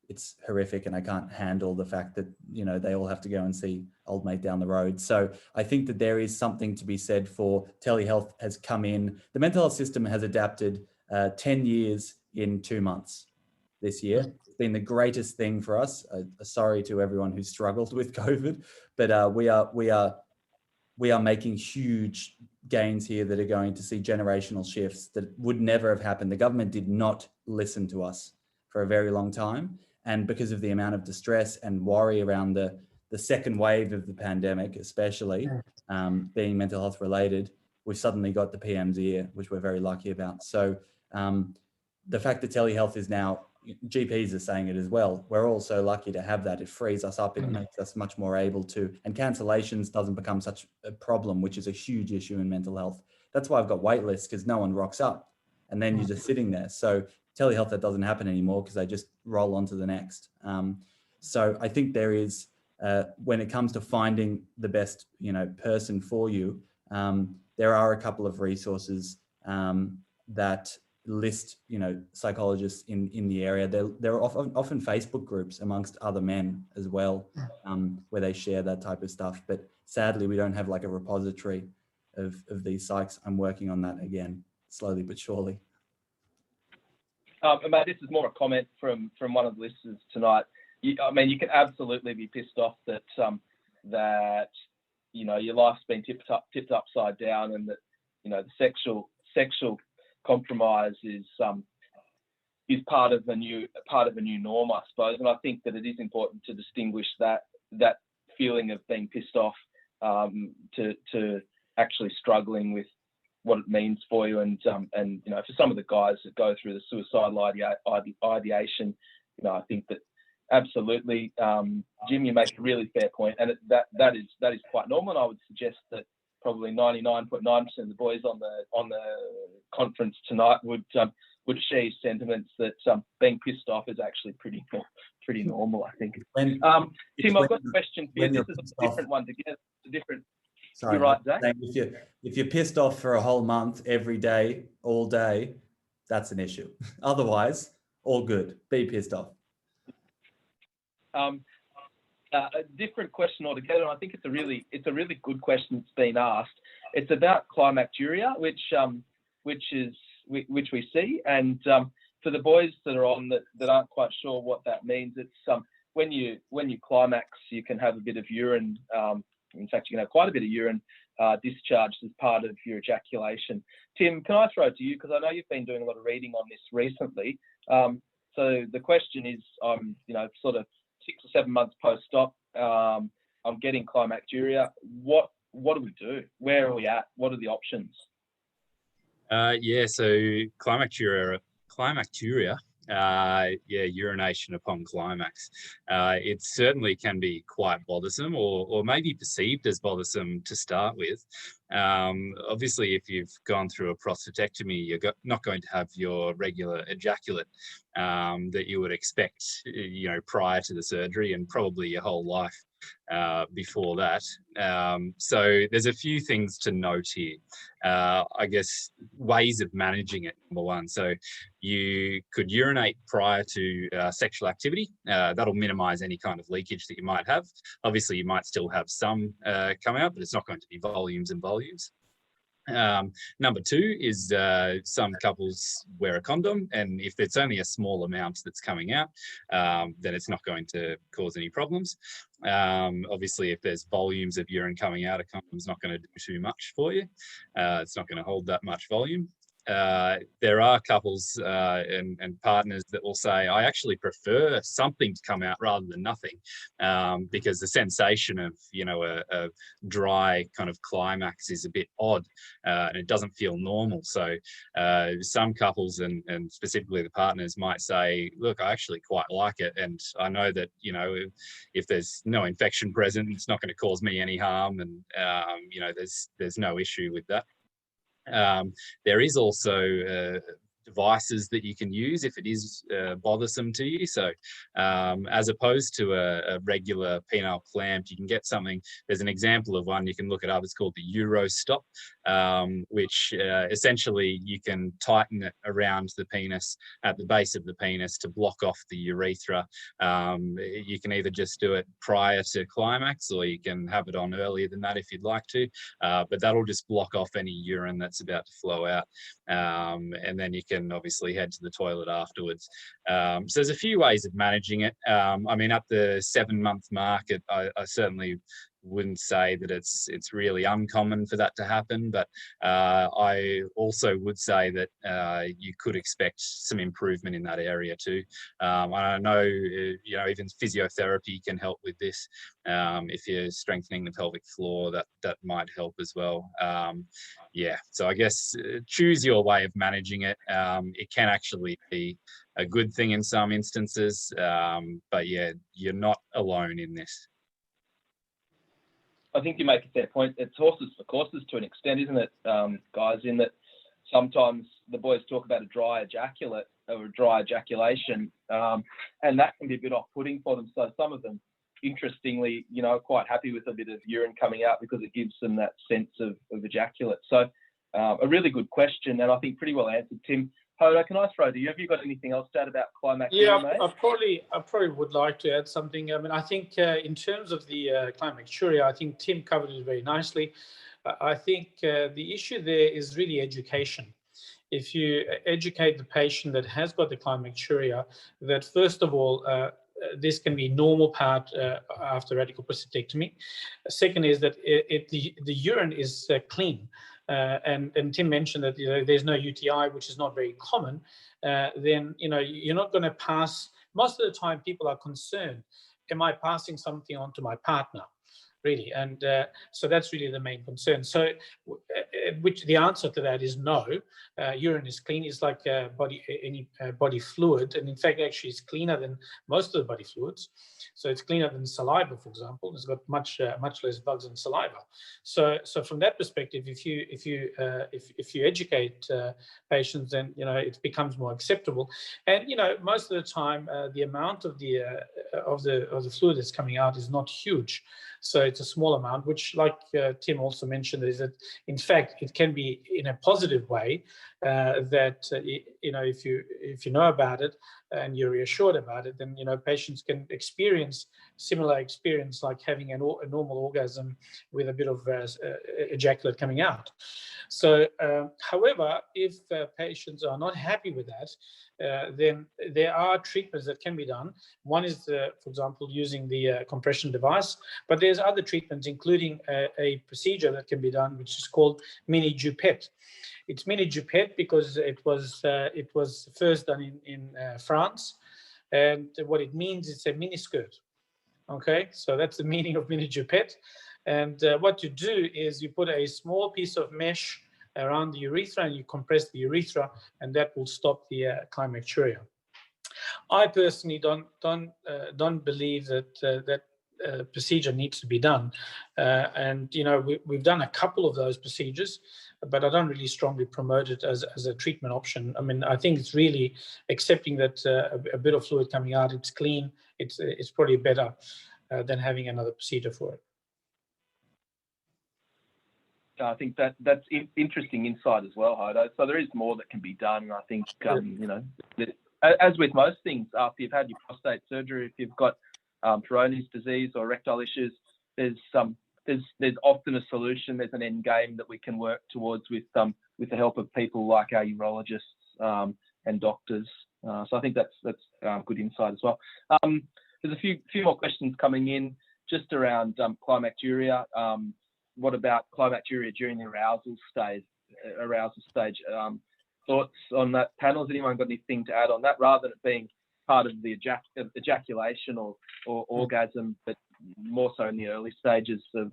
it's horrific and I can't handle the fact that, they all have to go and see old mate down the road. So I think that there is something to be said for telehealth has come in. The mental health system has adapted 10 years in 2 months this year. It's been the greatest thing for us. Sorry to everyone who struggled with COVID, but we are making huge gains here that are going to see generational shifts that would never have happened. The government did not listen to us for a very long time. And because of the amount of distress and worry around the second wave of the pandemic, especially being mental health related, we've suddenly got the PM's ear, which we're very lucky about. So the fact that telehealth is now, GPs are saying it as well, we're all so lucky to have that. It frees us up, it makes us much more able to, and cancellations doesn't become such a problem, which is a huge issue in mental health. That's why I've got wait lists, because no one rocks up and then you're just sitting there. So telehealth, that doesn't happen anymore because they just roll on to the next. So I think there is, when it comes to finding the best, person for you, there are a couple of resources that list, psychologists in the area. There are often Facebook groups amongst other men as well, where they share that type of stuff. But sadly, we don't have like a repository of these psychs. I'm working on that again, slowly but surely. Mate, this is more a comment from one of the listeners tonight. You can absolutely be pissed off that your life's been tipped upside down, and that the sexual compromise is part of a new norm, I suppose. And I think that it is important to distinguish that feeling of being pissed off to actually struggling with what it means for you. And you know, for some of the guys that go through the suicidal ideation, you know, I think that absolutely, Jim, you make a really fair point, and that is quite normal. And I would suggest that probably 99.9% of the boys on the conference tonight would share sentiments that being pissed off is actually pretty normal, I think. Tim, I've got a question for you. This is a different one together. It's a different. Sorry, you're right, Zac. If you're pissed off for a whole month, every day, all day, that's an issue. Otherwise, all good. Be pissed off. A different question altogether, and I think it's a really good question that's been asked. It's about climacturia, which we see, and for the boys that are on that aren't quite sure what that means, it's when you climax, you can have a bit of urine. In fact, you can have quite a bit of urine discharged as part of your ejaculation. Tim, can I throw it to you, because I know you've been doing a lot of reading on this recently. So the question is, you know, sort of 6 or 7 months post-op, I'm getting climacturia. What do we do? Where are we at? What are the options? Yeah, so climacturia, urination upon climax. It certainly can be quite bothersome, or maybe perceived as bothersome to start with. Obviously, if you've gone through a prostatectomy, you're not going to have your regular ejaculate that you would expect, you know, prior to the surgery, and probably your whole life before that. So there's a few things to note here. I guess ways of managing it. Number one, so you could urinate prior to sexual activity. That'll minimize any kind of leakage that you might have. Obviously, you might still have some come out, but it's not going to be volumes and volumes. Number two is some couples wear a condom, and if it's only a small amount that's coming out, then it's not going to cause any problems. Obviously, if there's volumes of urine coming out, a condom's not going to do too much for you. It's not going to hold that much volume. There are couples and partners that will say, I actually prefer something to come out rather than nothing, because the sensation of, you know, a dry kind of climax is a bit odd, and it doesn't feel normal. So some couples and specifically the partners might say, look, I actually quite like it, and I know that, you know, if there's no infection present, it's not going to cause me any harm, and you know, there's no issue with that. There is also devices that you can use if it is bothersome to you. So as opposed to a regular penile clamp, you can get something. There's an example of one you can look it up. It's called the Urostop, which essentially you can tighten it around the penis, at the base of the penis, to block off the urethra. You can either just do it prior to climax, or you can have it on earlier than that if you'd like to, but that'll just block off any urine that's about to flow out, and then you can obviously head to the toilet afterwards. So there's a few ways of managing it. I mean, at the 7-month mark, I certainly wouldn't say that it's really uncommon for that to happen, but I also would say that you could expect some improvement in that area too. I know, you know, even physiotherapy can help with this. If you're strengthening the pelvic floor, that might help as well. Yeah, so I guess choose your way of managing it. It can actually be a good thing in some instances, but yeah, you're not alone in this. I think you make a fair point. It's horses for courses to an extent, isn't it, guys? In that sometimes the boys talk about a dry ejaculate or a dry ejaculation, and that can be a bit off-putting for them. So some of them, interestingly, you know, are quite happy with a bit of urine coming out because it gives them that sense of ejaculate. So a really good question, and I think pretty well answered, Tim. Hodo, can I throw to you? Have you got anything else to add about climacturia? Yeah, I probably would like to add something. I mean, I think in terms of the climacturia, I think Tim covered it very nicely. I think the issue there is really education. If you educate the patient that has got the climacturia, that first of all, this can be normal part after radical prostatectomy. Second is that the urine is clean. And Tim mentioned that, you know, there's no UTI, which is not very common. Then, you know, you're not going to pass. Most of the time, people are concerned: am I passing something on to my partner? really. And so that's really the main concern. So which the answer to that is no. Urine is clean. It's like any body fluid, and in fact actually it's cleaner than most of the body fluids. So it's cleaner than saliva, for example. It's got much less bugs than saliva. So from that perspective, if you educate patients, then it becomes more acceptable. And most of the time the amount of the fluid that's coming out is not huge. So it's a small amount, which, like Tim also mentioned, is that in fact it can be in a positive way. That if you know about it and you're reassured about it, then patients can experience similar experience like having a normal orgasm with a bit of ejaculate coming out. So, however, if patients are not happy with that, then there are treatments that can be done. One is, for example, using the compression device, but there's other treatments, including a procedure that can be done, which is called mini jupette. It's mini jupette because it was first done in France, and what it means is a mini skirt. Okay, so that's the meaning of mini jupette. And what you do is you put a small piece of mesh around the urethra and you compress the urethra, and that will stop the climacturia. I personally don't believe that procedure needs to be done, and we've done a couple of those procedures, but I don't really strongly promote it as a treatment option. I mean, I think it's really accepting that a bit of fluid coming out, it's clean, it's probably better than having another procedure for it. I think that's interesting insight as well, Hodo. So there is more that can be done. I think, as with most things, after you've had your prostate surgery, if you've got Peyronie's disease or erectile issues, there's often a solution. There's an end game that we can work towards with the help of people like our urologists and doctors. So I think that's good insight as well. There's a few more questions coming in just around climacturia. What about climacturia during the arousal stage? Thoughts on that, panel? Has anyone got anything to add on that, rather than it being part of the ejaculation or orgasm, but more so in the early stages of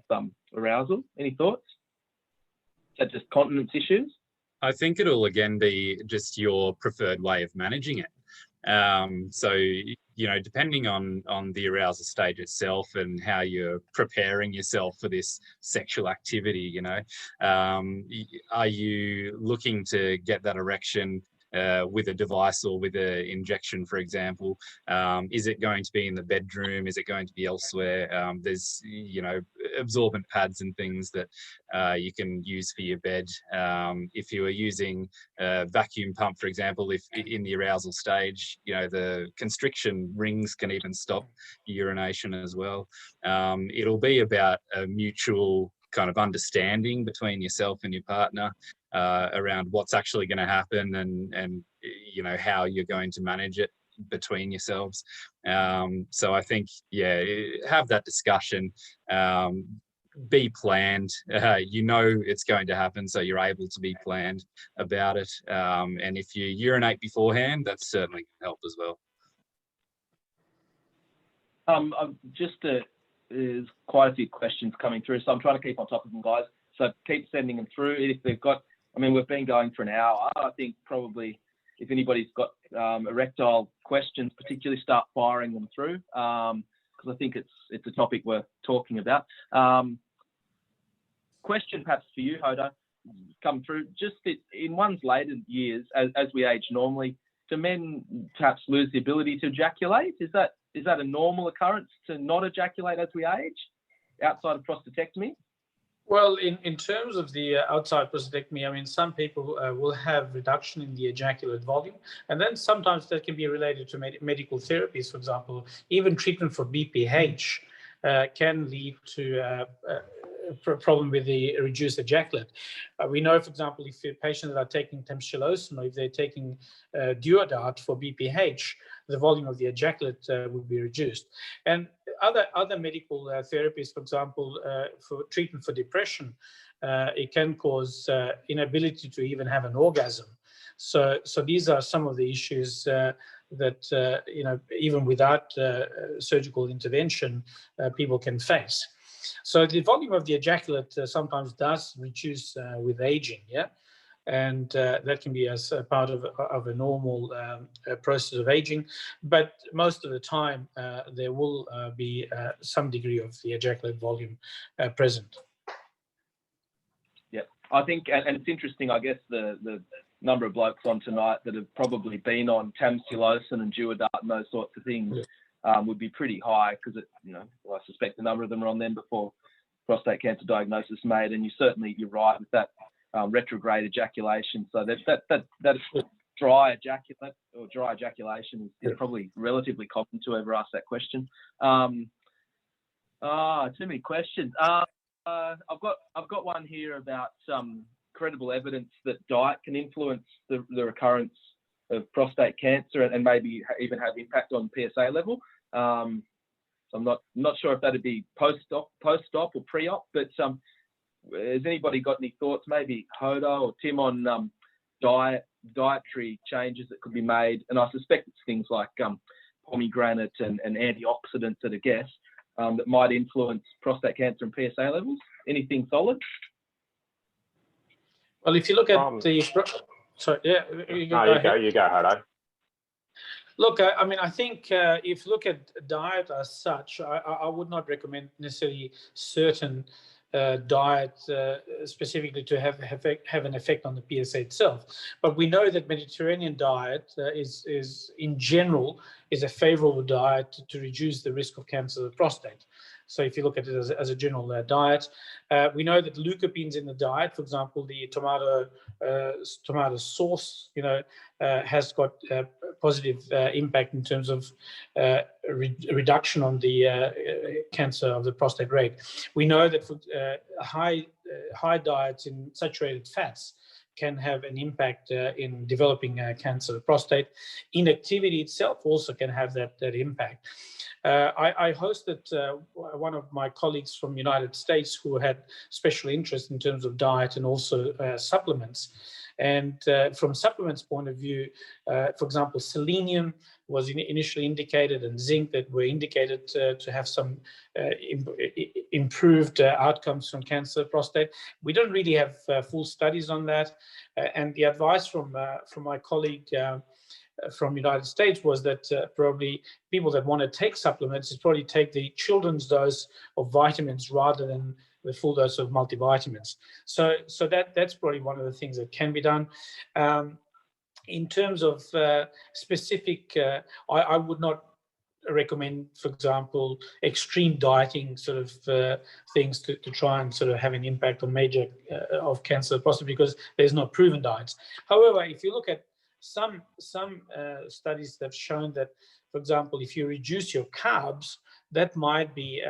arousal? Any thoughts? Is that just continence issues? I think it'll again be just your preferred way of managing it. So, depending on the arousal stage itself and how you're preparing yourself for this sexual activity, are you looking to get that erection with a device or with an injection, for example? Is it going to be in the bedroom? Is it going to be elsewhere? There's, absorbent pads and things that you can use for your bed. If you are using a vacuum pump, for example, if in the arousal stage, the constriction rings can even stop urination as well. It'll be about a mutual kind of understanding between yourself and your partner around what's actually going to happen and how you're going to manage it between yourselves. So I think, have that discussion, be planned. It's going to happen, so you're able to be planned about it. And if you urinate beforehand, that's certainly going to help as well. There's quite a few questions coming through, so I'm trying to keep on top of them, guys. So keep sending them through. If they've got, we've been going for an hour. I think probably if anybody's got erectile questions, particularly start firing them through, because I think it's a topic worth talking about. Question perhaps for you, Hodo, come through. Just in one's later years, as we age normally, do men perhaps lose the ability to ejaculate? Is that a normal occurrence to not ejaculate as we age, outside of prostatectomy? Well, in terms of the outside prostatectomy, some people will have reduction in the ejaculate volume, and then sometimes that can be related to medical therapies. For example, even treatment for BPH can lead to a problem with the reduced ejaculate. We know, for example, if patients are taking temsilosin or if they're taking Duodart for BPH, the volume of the ejaculate would be reduced. And other medical therapies, for example, for treatment for depression, it can cause inability to even have an orgasm. So these are some of the issues that even without surgical intervention, people can face. So the volume of the ejaculate sometimes does reduce with aging, yeah, and that can be as a part of a normal process of aging. But most of the time, there will be some degree of the ejaculate volume present. Yeah, I think, and it's interesting, I guess, the number of blokes on tonight that have probably been on tamsulosin and duodart and those sorts of things would be pretty high, because it, I suspect a number of them are on them before prostate cancer diagnosis made. And you're right with that retrograde ejaculation. So that dry ejaculate or dry ejaculation is probably relatively common to ever ask that question. Too many questions. I've got one here about some credible evidence that diet can influence the recurrence of prostate cancer and maybe even have impact on PSA level. I'm not sure if that'd be post-op or pre-op, but has anybody got any thoughts, maybe Hodo or Tim, on dietary changes that could be made? And I suspect it's things like pomegranate and antioxidants at a guess that might influence prostate cancer and PSA levels. Anything solid? Well, if you look at the... Sorry, yeah. You go, Hodo. Look, I think if you look at diet as such, I would not recommend necessarily certain diet specifically to have an effect on the PSA itself. But we know that Mediterranean diet is in general is a favorable diet to reduce the risk of cancer of the prostate. So if you look at it as a general diet, we know that leukopines in the diet, for example, the tomato sauce, has got a positive impact in terms of reduction on the cancer of the prostate rate. We know that for high diets in saturated fats can have an impact in developing cancer of the prostate. Inactivity itself also can have that impact. I hosted one of my colleagues from the United States who had special interest in terms of diet and also supplements. And from supplements point of view, for example, selenium was initially indicated and zinc that were indicated to have some improved outcomes from cancer of prostate. We don't really have full studies on that. And the advice from my colleague from the United States was that probably people that want to take supplements is probably take the children's dose of vitamins rather than the full dose of multivitamins. So that's probably one of the things that can be done. In terms of specific, I would not recommend, for example, extreme dieting sort of things to try and sort of have an impact on major of cancer of prostate, because there's no proven diets. However, if you look at some studies that have shown that, for example, if you reduce your carbs, that might be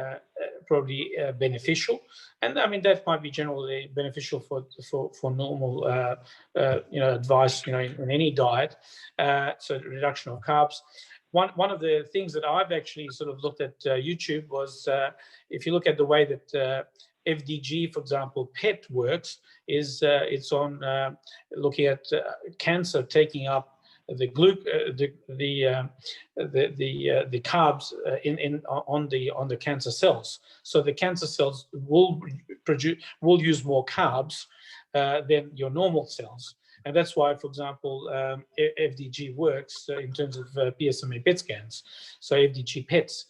probably beneficial, and I mean that might be generally beneficial for normal advice in any diet. So reduction of carbs. One of the things that I've actually sort of looked at YouTube was if you look at the way that FDG, for example, PET works, is it's on looking at cancer taking up the carbs on the cancer cells. So the cancer cells will use more carbs than your normal cells. And that's why, for example, FDG works in terms of PSMA PET scans, so FDG PETs.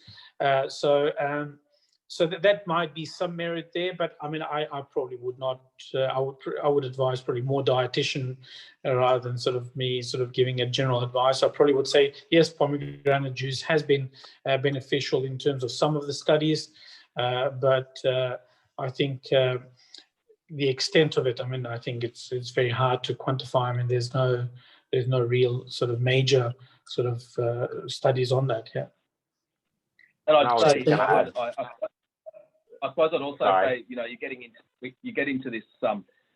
So that might be some merit there, but I mean, I probably would not. I would advise probably more dietitian rather than sort of me sort of giving a general advice. I probably would say yes, pomegranate juice has been beneficial in terms of some of the studies, but I think the extent of it, I mean, I think it's very hard to quantify. I mean, there's no real sort of major sort of studies on that. Yeah. And I'd say, I suppose I'd also say, you get into this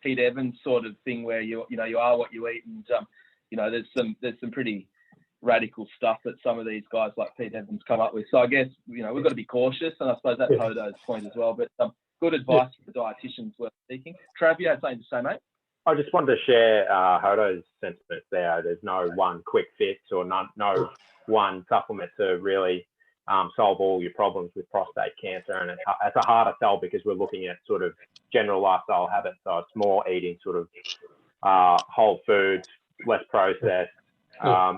Pete Evans sort of thing where you are what you eat, and there's some pretty radical stuff that some of these guys like Pete Evans come up with. So I guess we've got to be cautious, and I suppose that's Hodo's point as well. But good advice for dietitians worth seeking. Trav, you had something to say, mate? I just wanted to share Hodo's sentiments there. There's no one quick fix or no one supplement to really solve all your problems with prostate cancer. And it's a harder sell because we're looking at sort of general lifestyle habits. So it's more eating sort of whole foods, less processed,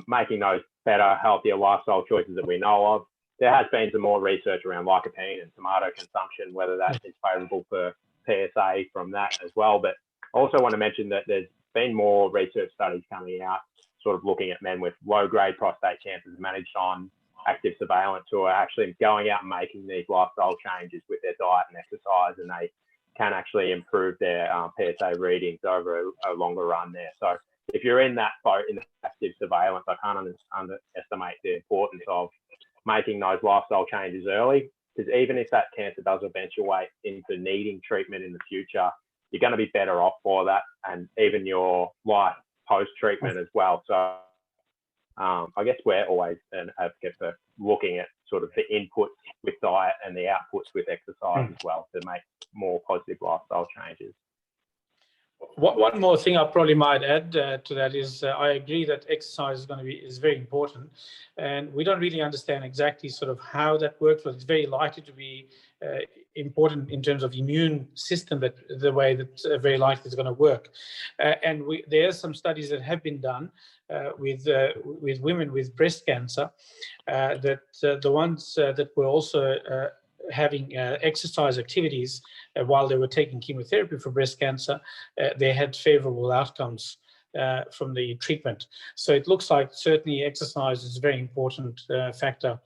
making those better, healthier lifestyle choices that we know of. There has been some more research around lycopene and tomato consumption, whether that is favourable for PSA from that as well. But I also want to mention that there's been more research studies coming out, sort of looking at men with low-grade prostate cancers managed on active surveillance who are actually going out and making these lifestyle changes with their diet and exercise, and they can actually improve their PSA readings over a longer run there. So if you're in that boat in active surveillance, I can't underestimate the importance of making those lifestyle changes early, because even if that cancer does eventuate into needing treatment in the future, you're going to be better off for that, and even your life post-treatment as well. So I guess we're always an advocate for looking at sort of the inputs with diet and the outputs with exercise as well to make more positive lifestyle changes. One more thing I probably might add to that is I agree that exercise is very important, and we don't really understand exactly sort of how that works, but it's very likely to be important in terms of immune system, that the way that very likely it's going to work. And there are some studies that have been done with women with breast cancer, that the ones that were also having exercise activities while they were taking chemotherapy for breast cancer, they had favorable outcomes from the treatment. So it looks like certainly exercise is a very important factor,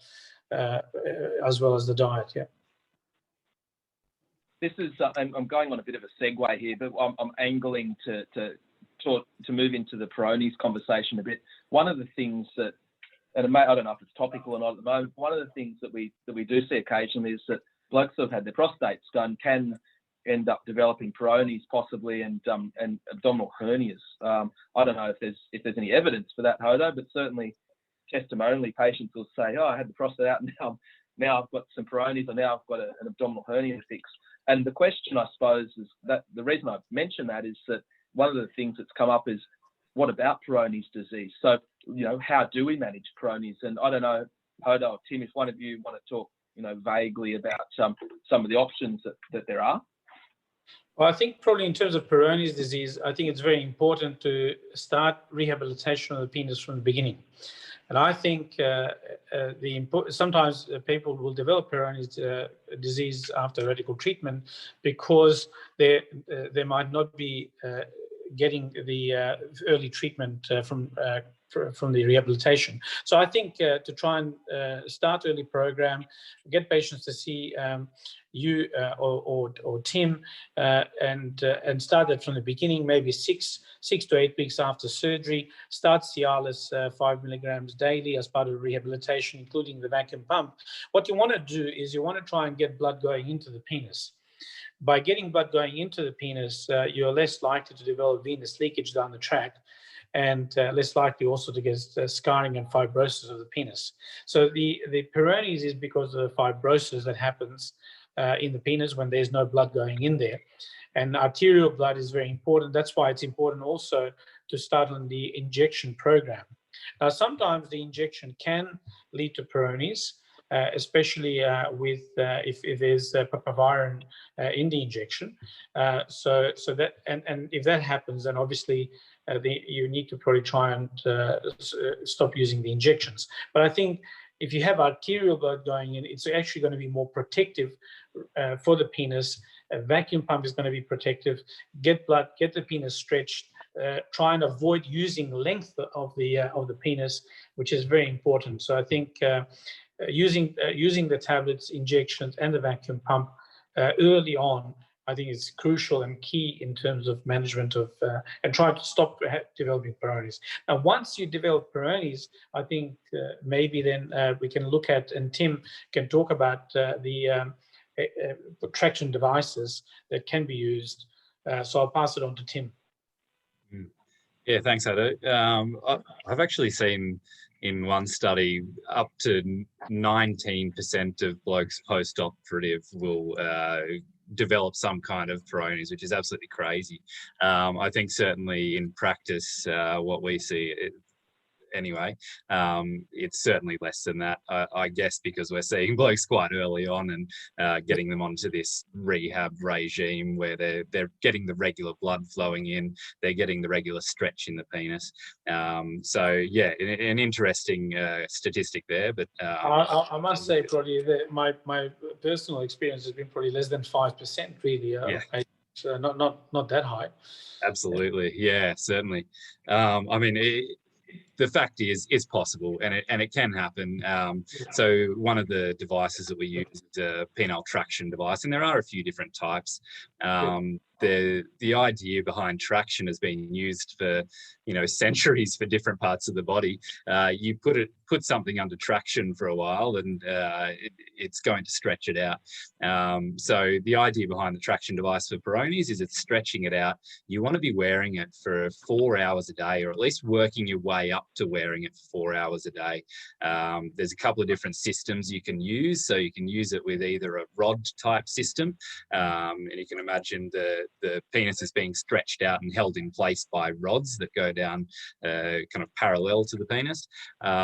as well as the diet. Yeah. This is, I'm going on a bit of a segue here, but I'm angling to move into the Peyronie's conversation a bit. One of the things that, and I don't know if it's topical or not at the moment, one of the things that we do see occasionally is that blokes who have had their prostates done can end up developing Peyronie's possibly, and abdominal hernias. I don't know if there's any evidence for that, Hodo, but certainly testimonially patients will say, oh, I had the prostate out and now I've got some Peyronie's, or now I've got an abdominal hernia fix. And the question, I suppose, is that the reason I've mentioned that is that one of the things that's come up is, what about Peyronie's disease? So, how do we manage Peyronie's? And I don't know, Hodo or Tim, if one of you want to talk, vaguely about some of the options that there are. Well, I think probably in terms of Peyronie's disease, I think it's very important to start rehabilitation of the penis from the beginning. And I think sometimes people will develop Peyronie's disease after radical treatment because they might not be getting the early treatment from the rehabilitation. So I think to try and start early program, get patients to see you or Tim, and start it from the beginning, maybe six to 8 weeks after surgery. Start Cialis 5 milligrams daily as part of rehabilitation, including the vacuum pump. What you want to do is you want to try and get blood going into the penis. By getting blood going into the penis, you're less likely to develop venous leakage down the tract, and less likely also to get scarring and fibrosis of the penis. So the Peyronie's is because of the fibrosis that happens in the penis when there's no blood going in there. And arterial blood is very important. That's why it's important also to start on the injection program. Now, sometimes the injection can lead to Peyronie's, especially with if there's papavirin in the injection. So that and if that happens, then obviously you need to probably try and stop using the injections. But I think if you have arterial blood going in, it's actually going to be more protective for the penis. A vacuum pump is going to be protective. Get blood, get the penis stretched. Try and avoid using length of the penis, which is very important. So I think using the tablets, injections, and the vacuum pump early on, I think is crucial and key in terms of management of and trying to stop developing Peyronie's. Now, once you develop Peyronie's, I think maybe then we can look at, and Tim can talk about the traction devices that can be used. So I'll pass it on to Tim. Yeah, thanks, Hodo. I've actually seen in one study up to 19% of blokes post-operative will develop some kind of Peyronie's, which is absolutely crazy. I think certainly in practice, what we see, anyway. It's certainly less than that, I guess, because we're seeing blokes quite early on and getting them onto this rehab regime where they're getting the regular blood flowing in, they're getting the regular stretch in the penis. So yeah, an interesting statistic there. But I must say, probably my personal experience has been probably less than 5%, really. Yeah. Not that high. Absolutely, yeah, certainly. I mean, the fact is, it's possible, and it can happen. So one of the devices that we use is a penile traction device, and there are a few different types. The idea behind traction has been used for, you know, centuries for different parts of the body. You put something under traction for a while, and it's going to stretch it out. So the idea behind the traction device for Peyronie's is it's stretching it out. You want to be wearing it for 4 hours a day, or at least working your way up to wearing it for 4 hours a day. There's a couple of different systems you can use. So you can use it with either a rod type system, and you can imagine the penis is being stretched out and held in place by rods that go down kind of parallel to the penis,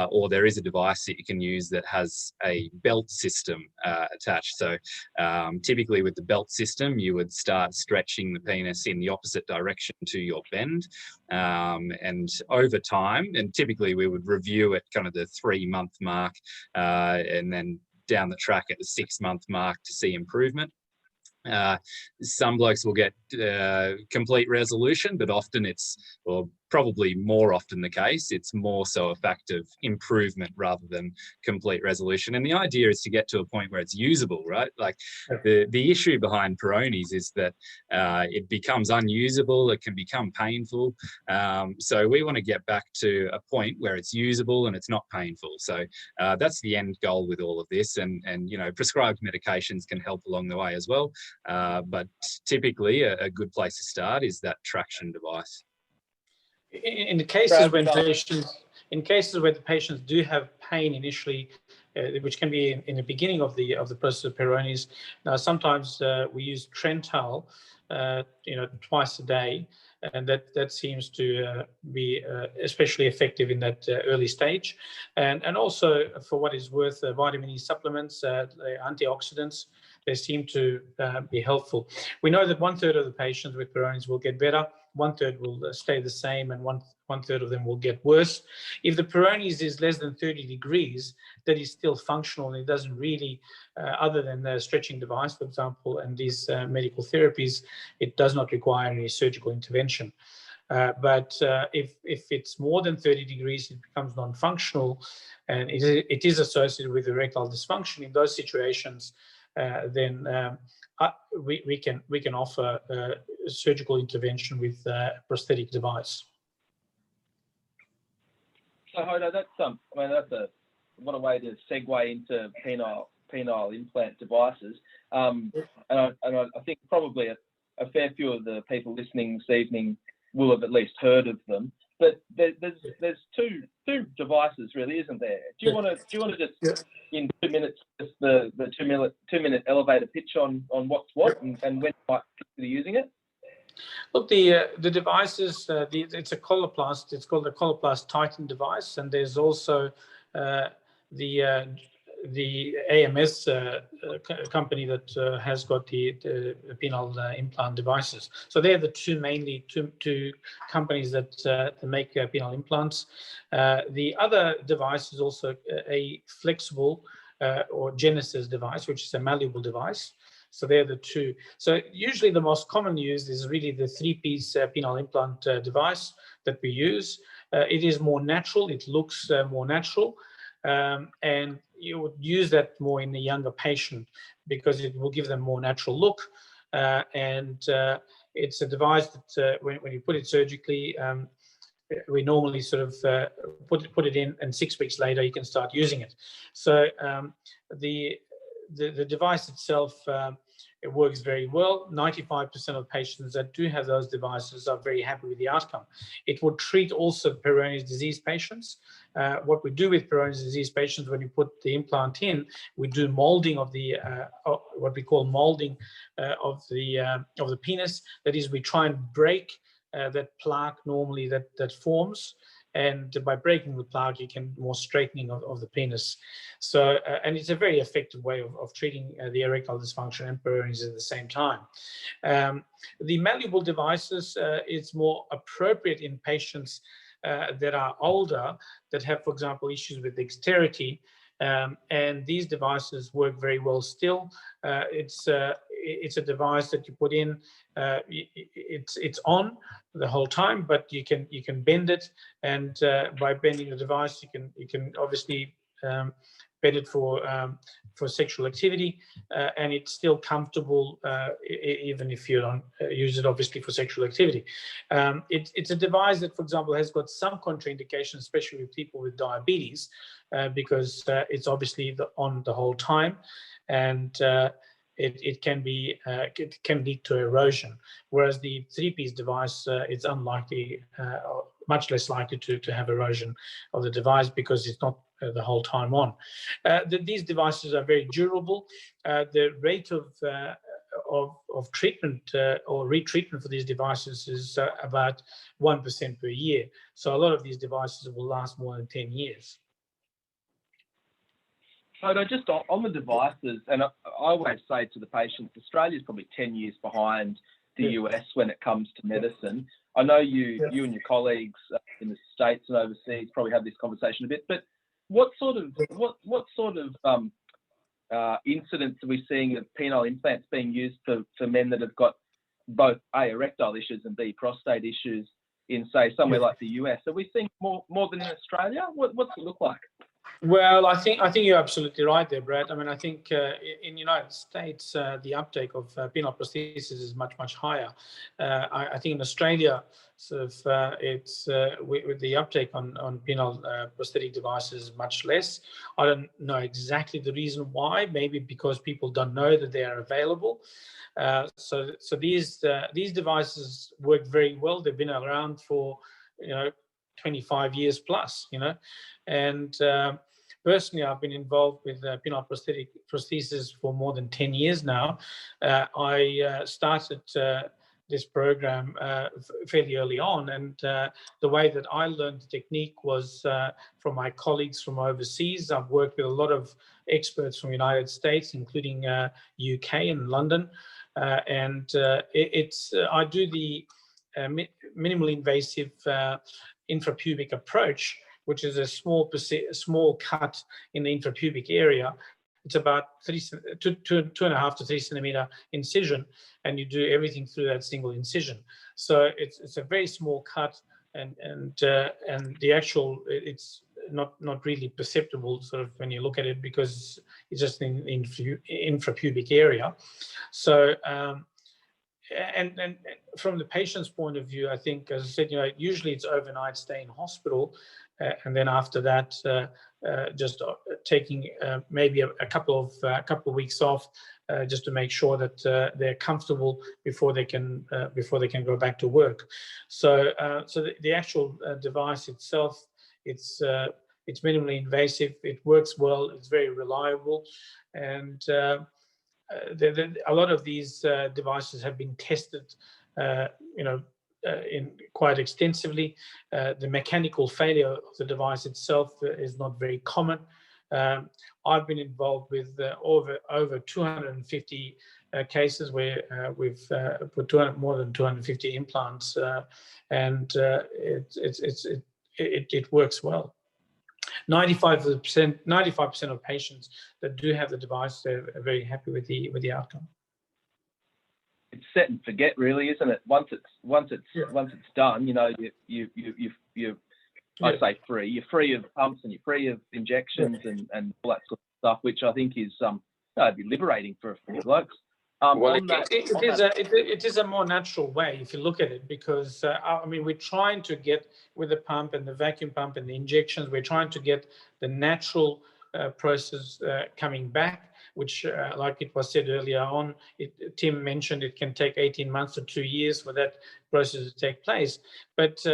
or there is a device that you can use that has a belt system attached. So typically with the belt system, you would start stretching the penis in the opposite direction to your bend, and over time, and typically we would review at kind of the 3-month mark, and then down the track at the 6-month mark to see improvement. Some blokes will get complete resolution, but often it's, or probably more often the case, it's more so a fact of improvement rather than complete resolution. And the idea is to get to a point where it's usable, right? Like the issue behind Peyronie's is that it becomes unusable, it can become painful. So we want to get back to a point where it's usable and it's not painful. So that's the end goal with all of this. And you know, prescribed medications can help along the way as well. But typically a good place to start is that traction device. In the cases when the patients do have pain initially, which can be in the beginning of the process of Peyronie's, now sometimes we use Trental, you know, twice a day, and that seems to be especially effective in that early stage, and also for what is worth, vitamin E supplements, antioxidants, they seem to be helpful. We know that 1/3 of the patients with Peyronie's will get better, 1/3 will stay the same, and one third of them will get worse. If the Peyronie's is less than 30 degrees, that is still functional, and it doesn't really, other than the stretching device, for example, and these medical therapies, it does not require any surgical intervention. But if it's more than 30 degrees, it becomes non-functional, and it is associated with erectile dysfunction. In those situations, then we can offer surgical intervention with a prosthetic device. So Hodo, that's I mean, what a way to segue into penile implant devices. And I think probably a fair few of the people listening this evening will have at least heard of them. But there's two devices, really, isn't there? Do you want to just in 2 minutes, just the 2-minute elevator pitch on what's what and when you might consider using it? Look, the devices, it's a Coloplast. It's called the Coloplast Titan device, and there's also the AMS company that has got the penile implant devices. So they're the two companies that make penile implants. The other device is also a flexible or Genesis device, which is a malleable device. So they're the two. So usually the most common used is really the 3-piece penile implant device that we use. It is more natural. It looks more natural. And you would use that more in a younger patient because it will give them more natural look. And it's a device that when you put it surgically, we normally sort of put it in, and 6 weeks later you can start using it. So the device itself, it works very well. 95% of patients that do have those devices are very happy with the outcome. It would treat also Peyronie's disease patients. What we do with Peyronie's disease patients, when you put the implant in, we do molding of the what we call molding of the penis. That is, we try and break that plaque normally that forms, and by breaking the plug, you can more straightening of the penis. So, and it's a very effective way of treating the erectile dysfunction and Peyronie's at the same time. The malleable devices is more appropriate in patients that are older, that have, for example, issues with dexterity, and these devices work very well still. It's a device that you put in. It's on the whole time, but you can bend it, and by bending the device, you can obviously bend it for sexual activity, and it's still comfortable even if you don't use it obviously for sexual activity. It's a device that, for example, has got some contraindications, especially with people with diabetes, because it's obviously on the whole time, and it can lead to erosion. Whereas the 3-piece device, it's unlikely, much less likely to have erosion of the device because it's not the whole time on. These devices are very durable. The rate of treatment or retreatment for these devices is about 1% per year. So a lot of these devices will last more than 10 years. Hodo, just on the devices, and I always say to the patients, Australia's probably 10 years behind the US when it comes to medicine. I know you and your colleagues in the States and overseas probably have this conversation a bit, but what sort of incidents are we seeing of penile implants being used for men that have got both A, erectile issues and B, prostate issues in, say, somewhere like the US? Are we seeing more than in Australia? What's it look like? Well, I think you're absolutely right there, Brad. I mean, I think in the United States, the uptake of penile prosthesis is much higher. I think in Australia, sort of, it's with the uptake on penile prosthetic devices much less. I don't know exactly the reason why. Maybe because people don't know that they are available. So these devices work very well. They've been around for 25 years plus, and personally, I've been involved with penile prosthesis for more than 10 years now. I started this program fairly early on, and the way that I learned the technique was from my colleagues from overseas. I've worked with a lot of experts from the United States, including UK and London, and I do the minimally invasive infrapubic approach, which is a small cut in the infrapubic area. It's about 2.5 to 3 centimeter incision, and you do everything through that single incision. So it's a very small cut, and the actual, it's not really perceptible sort of when you look at it, because it's just in infrapubic area. So and from the patient's point of view, I think, as I said, usually it's overnight stay in hospital, and then after that, just taking maybe a couple of weeks off, just to make sure that they're comfortable before they can go back to work. So the actual device itself, it's minimally invasive. It works well. It's very reliable, and a lot of these devices have been tested, in quite extensively. The mechanical failure of the device itself is not very common. I've been involved with over 250 cases where we've put more than 250 implants, and it works well. 95% of patients that do have the device, they're very happy with the outcome. It's set and forget, really, isn't it? Once it's done, you I say free. You're free of pumps and you're free of injections and all that sort of stuff, which I think is it'd be liberating for a few blokes. Well, it is a more natural way if you look at it, because we're trying to get, with the pump and the vacuum pump and the injections, we're trying to get the natural process coming back, which, like it was said earlier on, Tim mentioned it can take 18 months to 2 years for that process to take place. But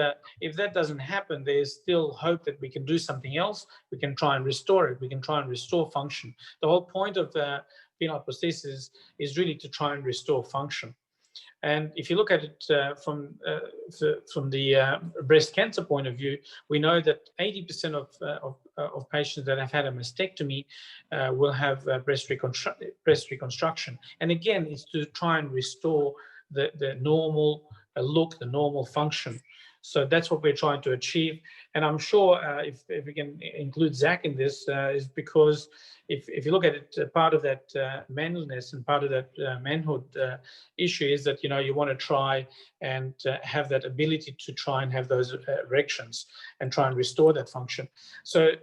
if that doesn't happen, there's still hope that we can do something else. We can try and restore it. We can try and restore function. The whole point of penile prosthesis is really to try and restore function. And if you look at it from the breast cancer point of view, we know that 80% of patients that have had a mastectomy will have breast reconstruction. And again, it's to try and restore the normal look, the normal function. So that's what we're trying to achieve. And I'm sure if we can include Zac in this, is because if you look at it, part of that manliness and part of that manhood issue is that, you want to try and have that ability to try and have those erections and try and restore that function. So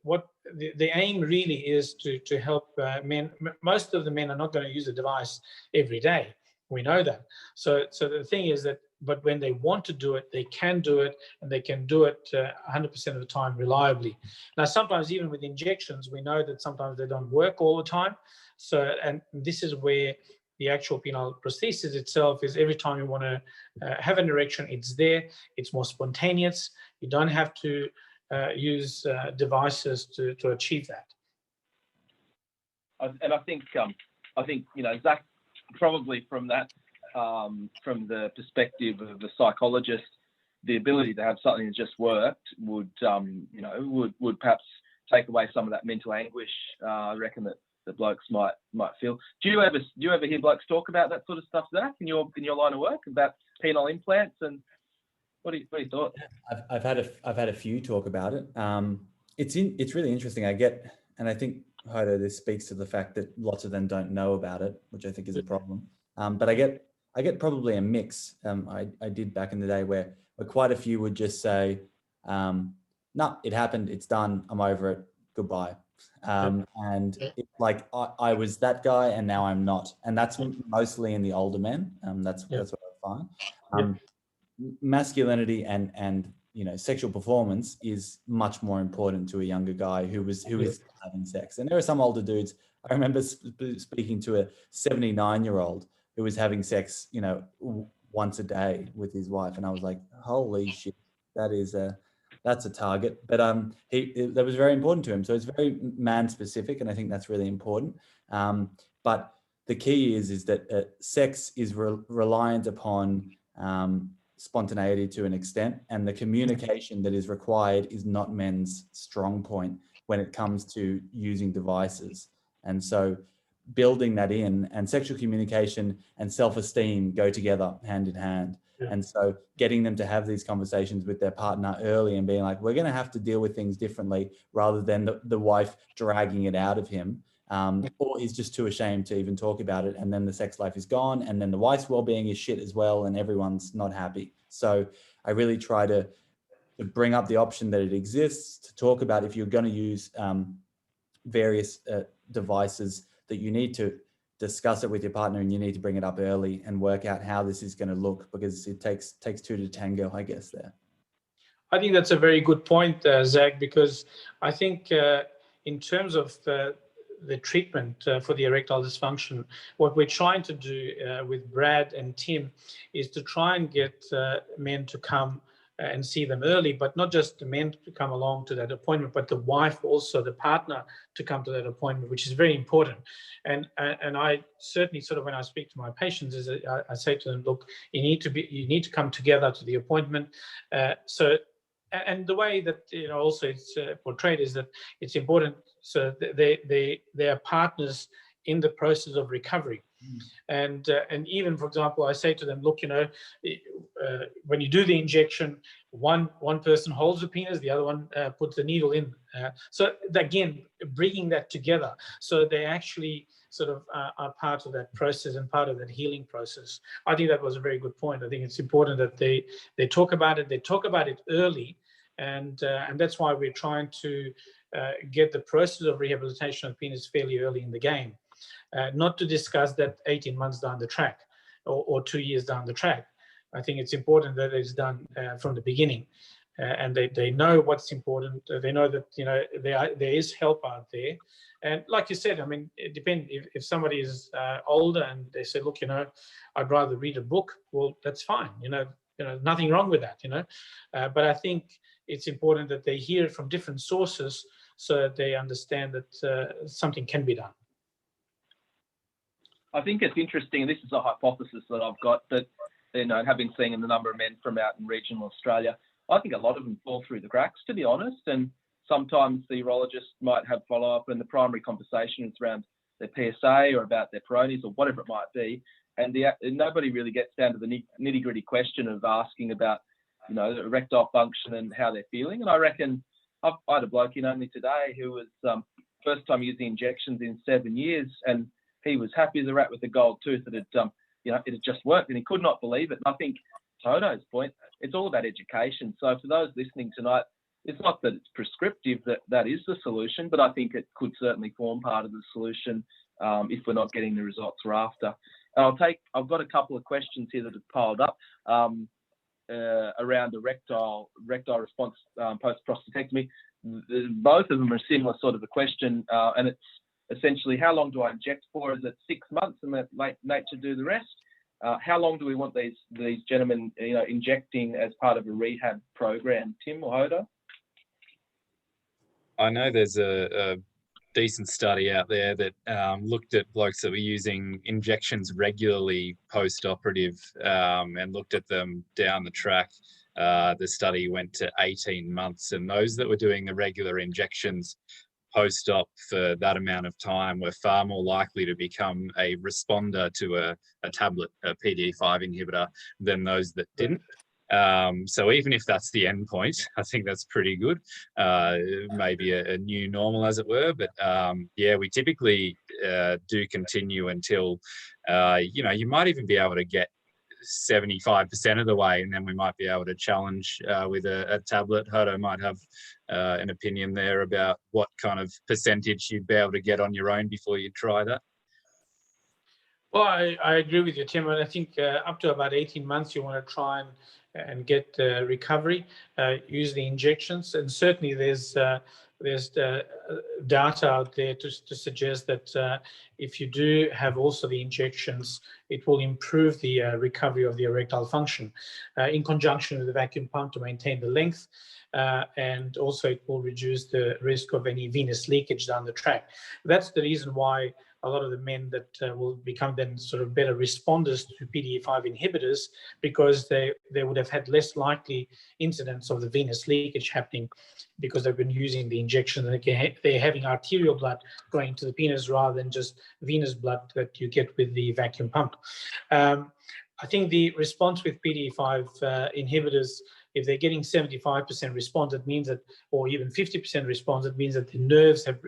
what the aim really is to help men. Most of the men are not going to use the device every day. We know that. So the thing is that, but when they want to do it, they can do it, and they can do it 100% of the time reliably. Now, sometimes even with injections, we know that sometimes they don't work all the time. So, and this is where the actual penile prosthesis itself is. Every time you want to have an erection, it's there. It's more spontaneous. You don't have to use devices to achieve that. And I think Zac, probably from that, from the perspective of the psychologist, the ability to have something that just worked would perhaps take away some of that mental anguish. I reckon that the blokes might feel. Do you ever hear blokes talk about that sort of stuff, Zac, in your line of work, about penile implants? And what are your thoughts? I've had a few talk about it. It's really interesting. I think, Hodo, this speaks to the fact that lots of them don't know about it, which I think is a problem. But I get probably a mix. I did back in the day where quite a few would just say, no, it happened, it's done, I'm over it, goodbye. And it's like, I was that guy and now I'm not. And that's mostly in the older men. That's what I find. Masculinity and sexual performance is much more important to a younger guy who is having sex. And there are some older dudes. I remember speaking to a 79-year-old who was having sex, once a day with his wife, and I was like, holy shit, that's a target. But that was very important to him. So it's very man specific, and I think that's really important. But the key is that sex is reliant upon spontaneity to an extent, and the communication that is required is not men's strong point when it comes to using devices. And so building that in, and sexual communication and self-esteem go together hand in hand. And so getting them to have these conversations with their partner early and being like, we're going to have to deal with things differently, rather than the wife dragging it out of him, or he's just too ashamed to even talk about it. And then the sex life is gone, and then the wife's well-being is shit as well, and everyone's not happy. So I really try to bring up the option that it exists, to talk about if you're going to use various devices, that you need to discuss it with your partner, and you need to bring it up early and work out how this is going to look, because it takes two to tango, I guess, there. I think that's a very good point, Zac, because I think in terms of the treatment for the erectile dysfunction, what we're trying to do with Brad and Tim is to try and get men to come and see them early, but not just the men to come along to that appointment, but the wife also, the partner, to come to that appointment, which is very important. And I certainly, sort of, when I speak to my patients, is I say to them, look, you need to come together to the appointment. And the way that also it's portrayed is that it's important, so they are partners in the process of recovery. And even, for example, I say to them, look, when you do the injection, one person holds the penis, the other one puts the needle in. So again, bringing that together, so they actually sort of are part of that process and part of that healing process. I think that was a very good point. I think it's important that they talk about it. They talk about it early, and that's why we're trying to get the process of rehabilitation of penis fairly early in the game. Not to discuss that 18 months down the track or 2 years down the track. I think it's important that it's done from the beginning, and they know what's important. They know that there is help out there, and like you said, I mean, it depends. If somebody is older and they say, look, I'd rather read a book, well, that's fine. Nothing wrong with that. But I think it's important that they hear it from different sources, so that they understand that something can be done. I think it's interesting, and this is a hypothesis that I've got, that, you know, having seen in the number of men from out in regional Australia, I think a lot of them fall through the cracks, to be honest. And sometimes the urologist might have follow-up, and the primary conversation is around their PSA or about their Peyronie's or whatever it might be. And nobody really gets down to the nitty-gritty question of asking about, you know, erectile function and how they're feeling. And I reckon I had a bloke in only today who was first time using injections in 7 years, and he was happy as a rat with the gold tooth that it had just worked, and he could not believe it. And I think, to Hodo's point, it's all about education. So for those listening tonight, it's not that it's prescriptive that is the solution, but I think it could certainly form part of the solution if we're not getting the results we're after. And I've got a couple of questions here that have piled up around erectile response post-prostatectomy. Both of them are a similar sort of a question, and it's essentially, how long do I inject for? Is it 6 months and let nature do the rest? How long do we want these gentlemen, you know, injecting as part of a rehab program? Tim or Hodo? I know there's a decent study out there that looked at blokes that were using injections regularly post-operative and looked at them down the track. The study went to 18 months, and those that were doing the regular injections post-op for that amount of time were far more likely to become a responder to a tablet, a PDE5 inhibitor, than those that didn't. So even if that's the end point, I think that's pretty good. Maybe a new normal, as it were. But yeah, we typically do continue until, you know, you might even be able to get 75% of the way, and then we might be able to challenge with a tablet. Hodo might have an opinion there about what kind of percentage you'd be able to get on your own before you try that. Well, I agree with you, Tim, and I think up to about 18 months you want to try and get recovery, use the injections, and certainly there's data out there to suggest that if you do have also the injections, it will improve the recovery of the erectile function in conjunction with the vacuum pump to maintain the length, and also it will reduce the risk of any venous leakage down the track. That's the reason why a lot of the men that will become then sort of better responders to PDE5 inhibitors, because they would have had less likely incidence of the venous leakage happening because they've been using the injection. They're having arterial blood going to the penis rather than just venous blood that you get with the vacuum pump. I think the response with PDE5 inhibitors, if they're getting 75% response, it means that, or even 50% response, it means that the nerves have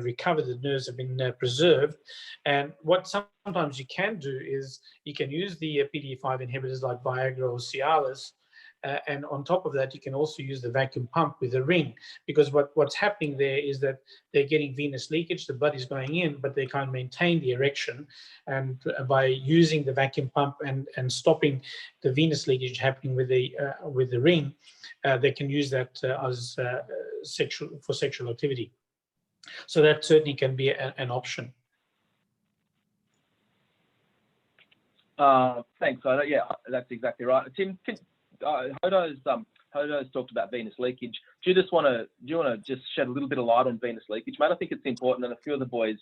recovered, the nerves have been preserved. And what sometimes you can do is you can use the PDE5 inhibitors like Viagra or Cialis, and on top of that, you can also use the vacuum pump with the ring, because what's happening there is that they're getting venous leakage, the blood is going in, but they can't maintain the erection. And by using the vacuum pump and stopping the venous leakage happening with the ring, they can use that as for sexual activity. So that certainly can be an option. Thanks, Hodo. Yeah, that's exactly right. Tim, Hodo's talked about venous leakage. Do you want to just shed a little bit of light on venous leakage, mate? I think it's important, and a few of the boys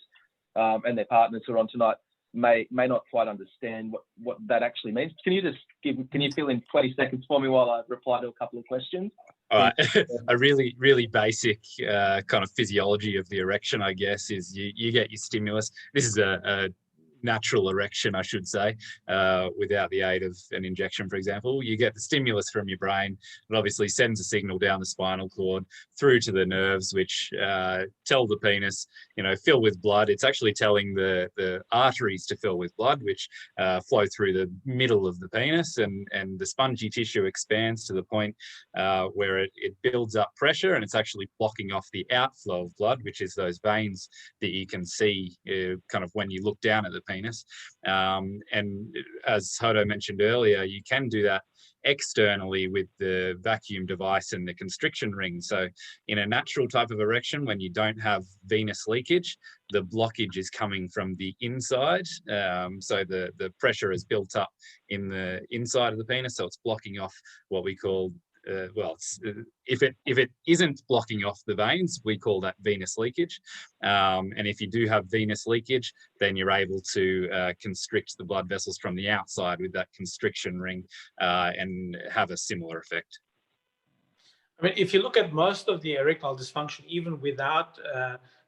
and their partners who are on tonight may not quite understand what that actually means. Can you fill in 20 seconds for me while I reply to a couple of questions? All right. A really, really basic kind of physiology of the erection, I guess, is you get your stimulus. This is a natural erection, I should say, without the aid of an injection, for example. You get the stimulus from your brain. It obviously sends a signal down the spinal cord through to the nerves, which tell the penis, fill with blood. It's actually telling the arteries to fill with blood, which flow through the middle of the penis, and the spongy tissue expands to the point where it builds up pressure, and it's actually blocking off the outflow of blood, which is those veins that you can see kind of when you look down at the penis. And as Hodo mentioned earlier, you can do that externally with the vacuum device and the constriction ring. So in a natural type of erection, when you don't have venous leakage, the blockage is coming from the inside. So the pressure is built up in the inside of the penis, so it's blocking off what we call if it isn't blocking off the veins, we call that venous leakage. And if you do have venous leakage, then you're able to constrict the blood vessels from the outside with that constriction ring and have a similar effect. I mean, if you look at most of the erectile dysfunction, even without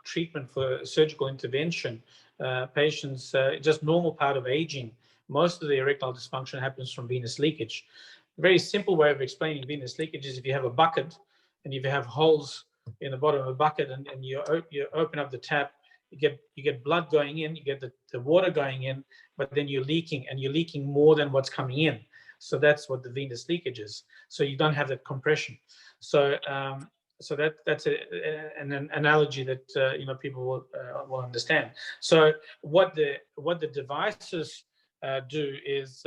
treatment for surgical intervention, patients, just normal part of aging, most of the erectile dysfunction happens from venous leakage. A very simple way of explaining venous leakage is if you have a bucket and if you have holes in the bottom of a bucket and you open up the tap, you get blood going in, you get the water going in, but then you're leaking, and you're leaking more than what's coming in. So that's what the venous leakage is. So you don't have that compression. So that's an analogy that people will understand. So what the devices do is,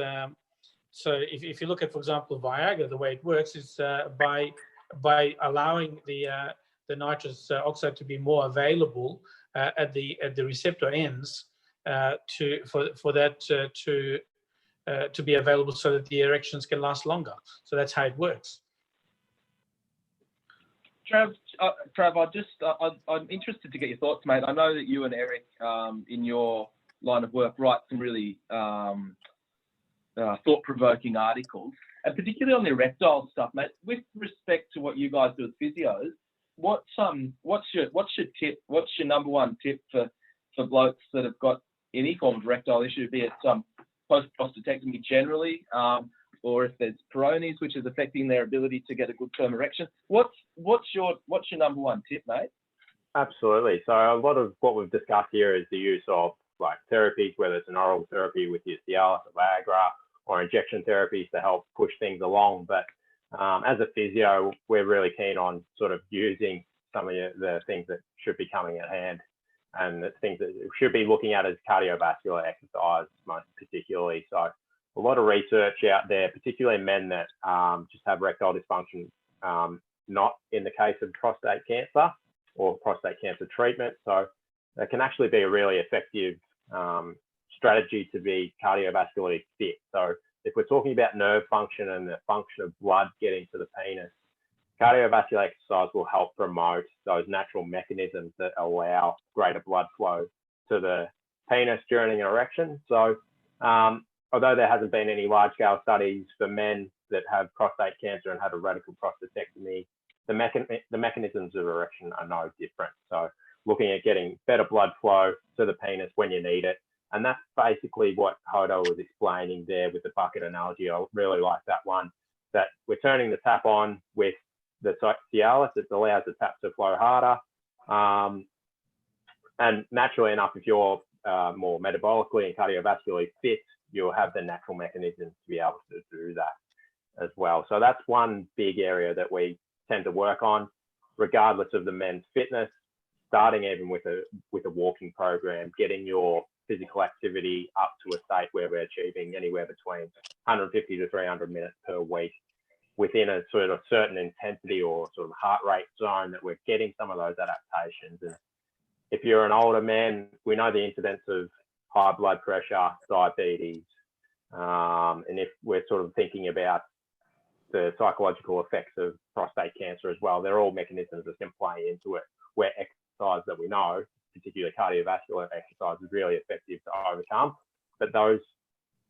so if you look at, for example, Viagra, the way it works is by allowing the nitrous oxide to be more available at the receptor ends for that to be available so that the erections can last longer. So that's how it works. Trav, I'm interested to get your thoughts, mate. I know that you and Eric, in your line of work, write some really thought-provoking articles, and particularly on the erectile stuff, mate. With respect to what you guys do as physios, what's your tip? What's your number one tip for blokes that have got any form of erectile issue, be it post-prostatectomy generally, or if there's Peyronie's, which is affecting their ability to get a good term erection? What's your number one tip, mate? Absolutely. So a lot of what we've discussed here is the use of like therapies, whether it's an oral therapy with your Cialis or Viagra, or injection therapies to help push things along. But as a physio, we're really keen on sort of using some of the things that should be coming at hand, and the things that we should be looking at as cardiovascular exercise, most particularly. So a lot of research out there, particularly men that just have erectile dysfunction, not in the case of prostate cancer or prostate cancer treatment. So that can actually be a really effective strategy to be cardiovascularly fit. So if we're talking about nerve function and the function of blood getting to the penis, cardiovascular exercise will help promote those natural mechanisms that allow greater blood flow to the penis during an erection. So although there hasn't been any large-scale studies for men that have prostate cancer and had a radical prostatectomy, the mechanisms of erection are no different. So looking at getting better blood flow to the penis when you need it. And that's basically what Hodo was explaining there with the bucket analogy. I really like that one, that we're turning the tap on with the Cialis. It allows the tap to flow harder. And naturally enough, if you're more metabolically and cardiovascularly fit, you'll have the natural mechanisms to be able to do that as well. So that's one big area that we tend to work on, regardless of the men's fitness, starting even with a walking program, getting your physical activity up to a state where we're achieving anywhere between 150 to 300 minutes per week within a sort of certain intensity or sort of heart rate zone, that we're getting some of those adaptations. And if you're an older man, we know the incidence of high blood pressure, diabetes, and if we're sort of thinking about the psychological effects of prostate cancer as well, they're all mechanisms that can play into it, where exercise that we know, particularly cardiovascular exercise, is really effective to overcome. But those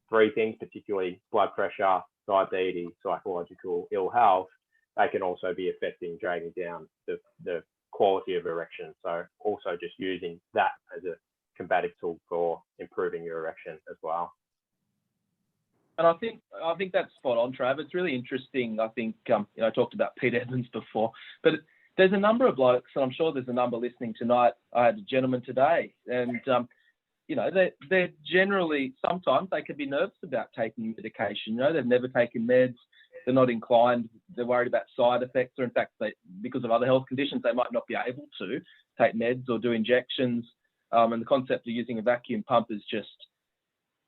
three things, particularly blood pressure, diabetes, psychological ill health, they can also be affecting dragging down the quality of erection. So also just using that as a combative tool for improving your erection as well. And I think that's spot on, Trav. It's really interesting. I think I talked about Pete Evans before, but there's a number of blokes, and I'm sure there's a number listening tonight. I had a gentleman today, and they're generally, sometimes they can be nervous about taking medication. They've never taken meds. They're not inclined. They're worried about side effects, or in fact, because of other health conditions, they might not be able to take meds or do injections. And the concept of using a vacuum pump is just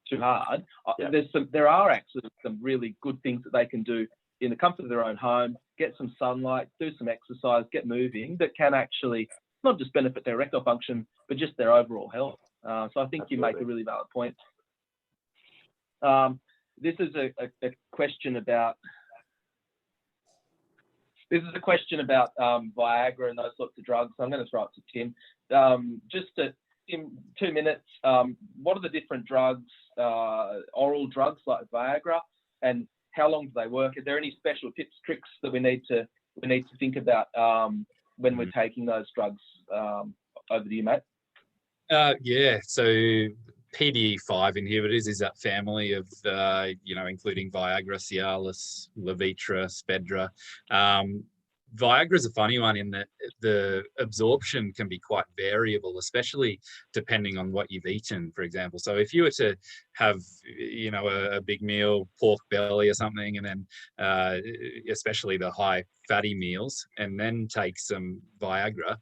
too hard. Yeah. There are actually some really good things that they can do in the comfort of their own home, get some sunlight, do some exercise, get moving, that can actually not just benefit their erectile function, but just their overall health. So I think Absolutely. You make a really valid point. This is a question about This is a question about Viagra and those sorts of drugs. So I'm going to throw it to Tim. Tim, 2 minutes. What are the different drugs, oral drugs like Viagra, and how long do they work? Are there any special tips, tricks that we need to think about when we're taking those drugs? Over to you, mate. Yeah. So PDE5 inhibitors is that family of, including Viagra, Cialis, Levitra, Spedra. Viagra is a funny one in that the absorption can be quite variable, especially depending on what you've eaten, for example. So if you were to have, a big meal, pork belly or something, and then especially the high fatty meals, and then take some Viagra,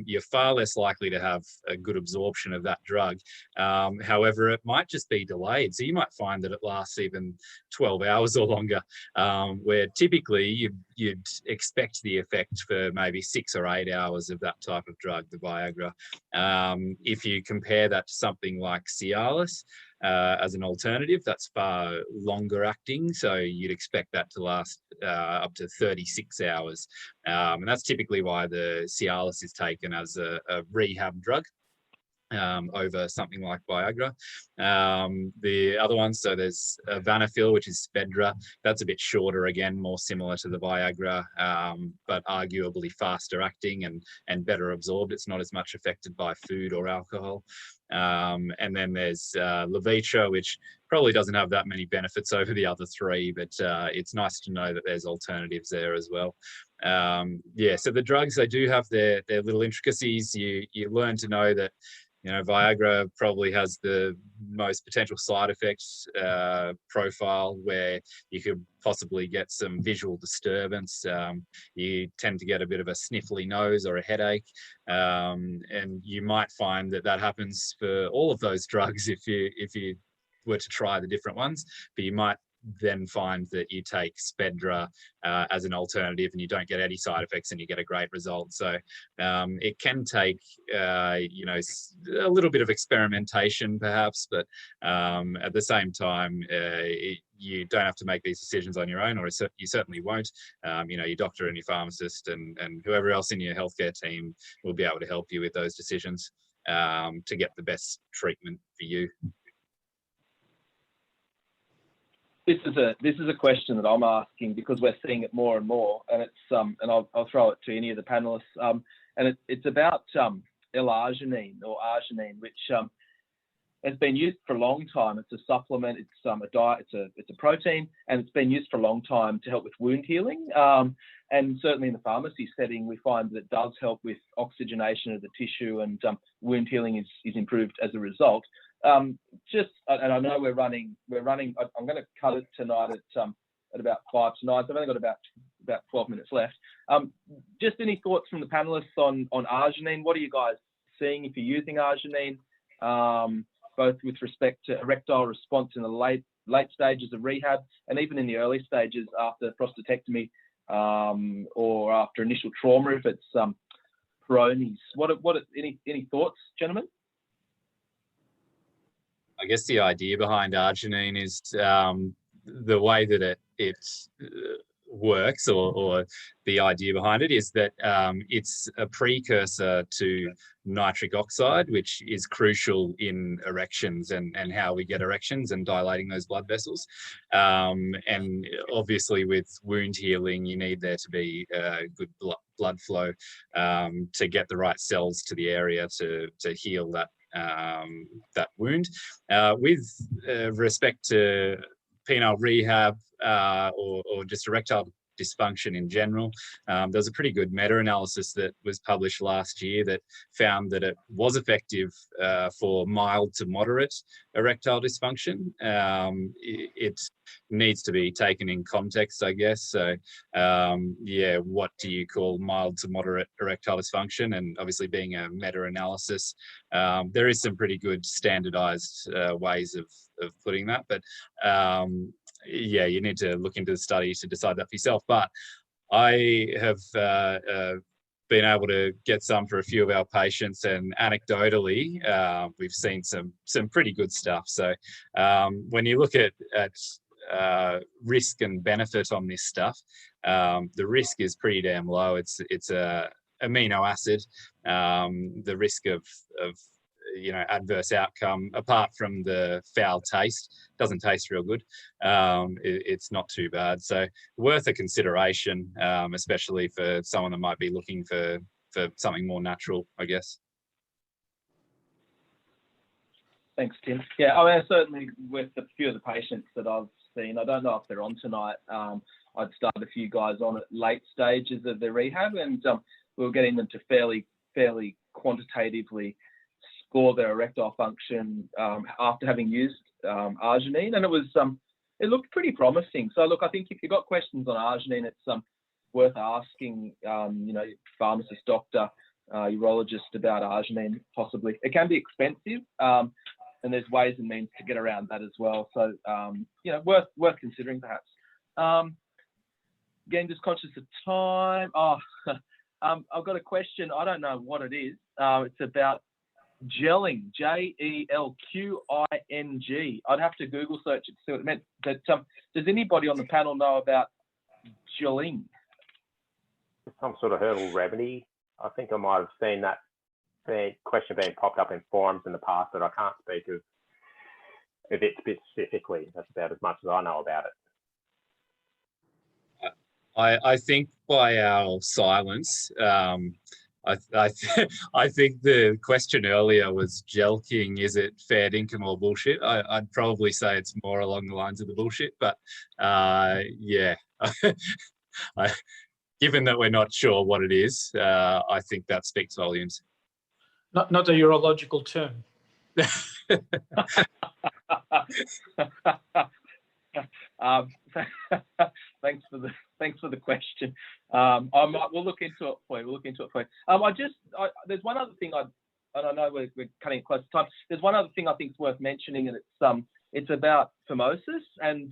you're far less likely to have a good absorption of that drug. However, it might just be delayed. So you might find that it lasts even 12 hours or longer, where typically you'd expect the effect for maybe 6 or 8 hours of that type of drug, the Viagra. If you compare that to something like Cialis, as an alternative, that's far longer acting, so you'd expect that to last up to 36 hours. And that's typically why the Cialis is taken as a rehab drug over something like Viagra. The other ones, so there's Vanafil, which is Spedra. That's a bit shorter, again, more similar to the Viagra, but arguably faster acting and better absorbed. It's not as much affected by food or alcohol. And then there's Levitra, which probably doesn't have that many benefits over the other three, but it's nice to know that there's alternatives there as well. So the drugs, they do have their little intricacies. You learn to know that Viagra probably has the most potential side effects profile, where you could possibly get some visual disturbance. You tend to get a bit of a sniffly nose or a headache, and you might find that happens for all of those drugs if you were to try the different ones. But you might then find that you take Spedra as an alternative and you don't get any side effects and you get a great result. So it can take a little bit of experimentation perhaps, but at the same time you don't have to make these decisions on your own, or you certainly won't. Your doctor and your pharmacist and whoever else in your healthcare team will be able to help you with those decisions to get the best treatment for you. This is a question that I'm asking because we're seeing it more and more, and it's and I'll throw it to any of the panelists. And it's about L-arginine or arginine, which has been used for a long time. It's a supplement. It's a diet. It's a protein, and it's been used for a long time to help with wound healing. And certainly in the pharmacy setting, we find that it does help with oxygenation of the tissue, and wound healing is improved as a result. And I know we're running. I'm going to cut it tonight at about 5 tonight. So I've only got about 12 minutes left. Just any thoughts from the panelists on arginine? What are you guys seeing if you're using arginine, both with respect to erectile response in the late stages of rehab, and even in the early stages after prostatectomy, or after initial trauma if it's Peyronie's? What any thoughts, gentlemen? I guess the idea behind arginine is the way that it works, or the idea behind it is that it's a precursor to nitric oxide, which is crucial in erections and how we get erections and dilating those blood vessels. And obviously with wound healing, you need there to be good blood flow to get the right cells to the area to heal that wound. With respect to penile rehab or just erectile dysfunction in general, there's a pretty good meta-analysis that was published last year that found that it was effective for mild to moderate erectile dysfunction. It needs to be taken in context, I guess. So what do you call mild to moderate erectile dysfunction? And obviously being a meta-analysis, there is some pretty good standardized ways of putting that, but you need to look into the study to decide that for yourself. But I have been able to get some for a few of our patients, and anecdotally, we've seen some pretty good stuff. So when you look at risk and benefit on this stuff, the risk is pretty damn low. It's a amino acid. The risk of adverse outcome, apart from the foul taste, doesn't taste real good. It's not too bad. So worth a consideration, especially for someone that might be looking for something more natural, I guess. Thanks, Tim. Yeah, I mean, certainly with a few of the patients that I've seen, I don't know if they're on tonight. I'd started a few guys on at late stages of their rehab, and we were getting them to fairly quantitatively score their erectile function after having used Arginine, and it looked pretty promising. So look, I think if you've got questions on Arginine, it's worth asking, pharmacist, doctor, urologist about Arginine possibly. It can be expensive, and there's ways and means to get around that as well. So worth considering perhaps. Again, just conscious of time. I've got a question. I don't know what it is. It's about Jelqing, Jelqing. I'd have to Google search it to see what it meant. But does anybody on the panel know about Jelqing? Some sort of herbal remedy. I think I might have seen that question being popped up in forums in the past, but I can't speak of it specifically. That's about as much as I know about it. I think by our silence, I think the question earlier was Jelqing, is it fair dinkum or bullshit? I'd probably say it's more along the lines of the bullshit, but yeah. Given that we're not sure what it is, I think that speaks volumes. Not a urological term. Thanks for the question. We'll look into it for you. There's one other thing I know we're cutting close to time. There's one other thing I think is worth mentioning, and it's about phimosis, and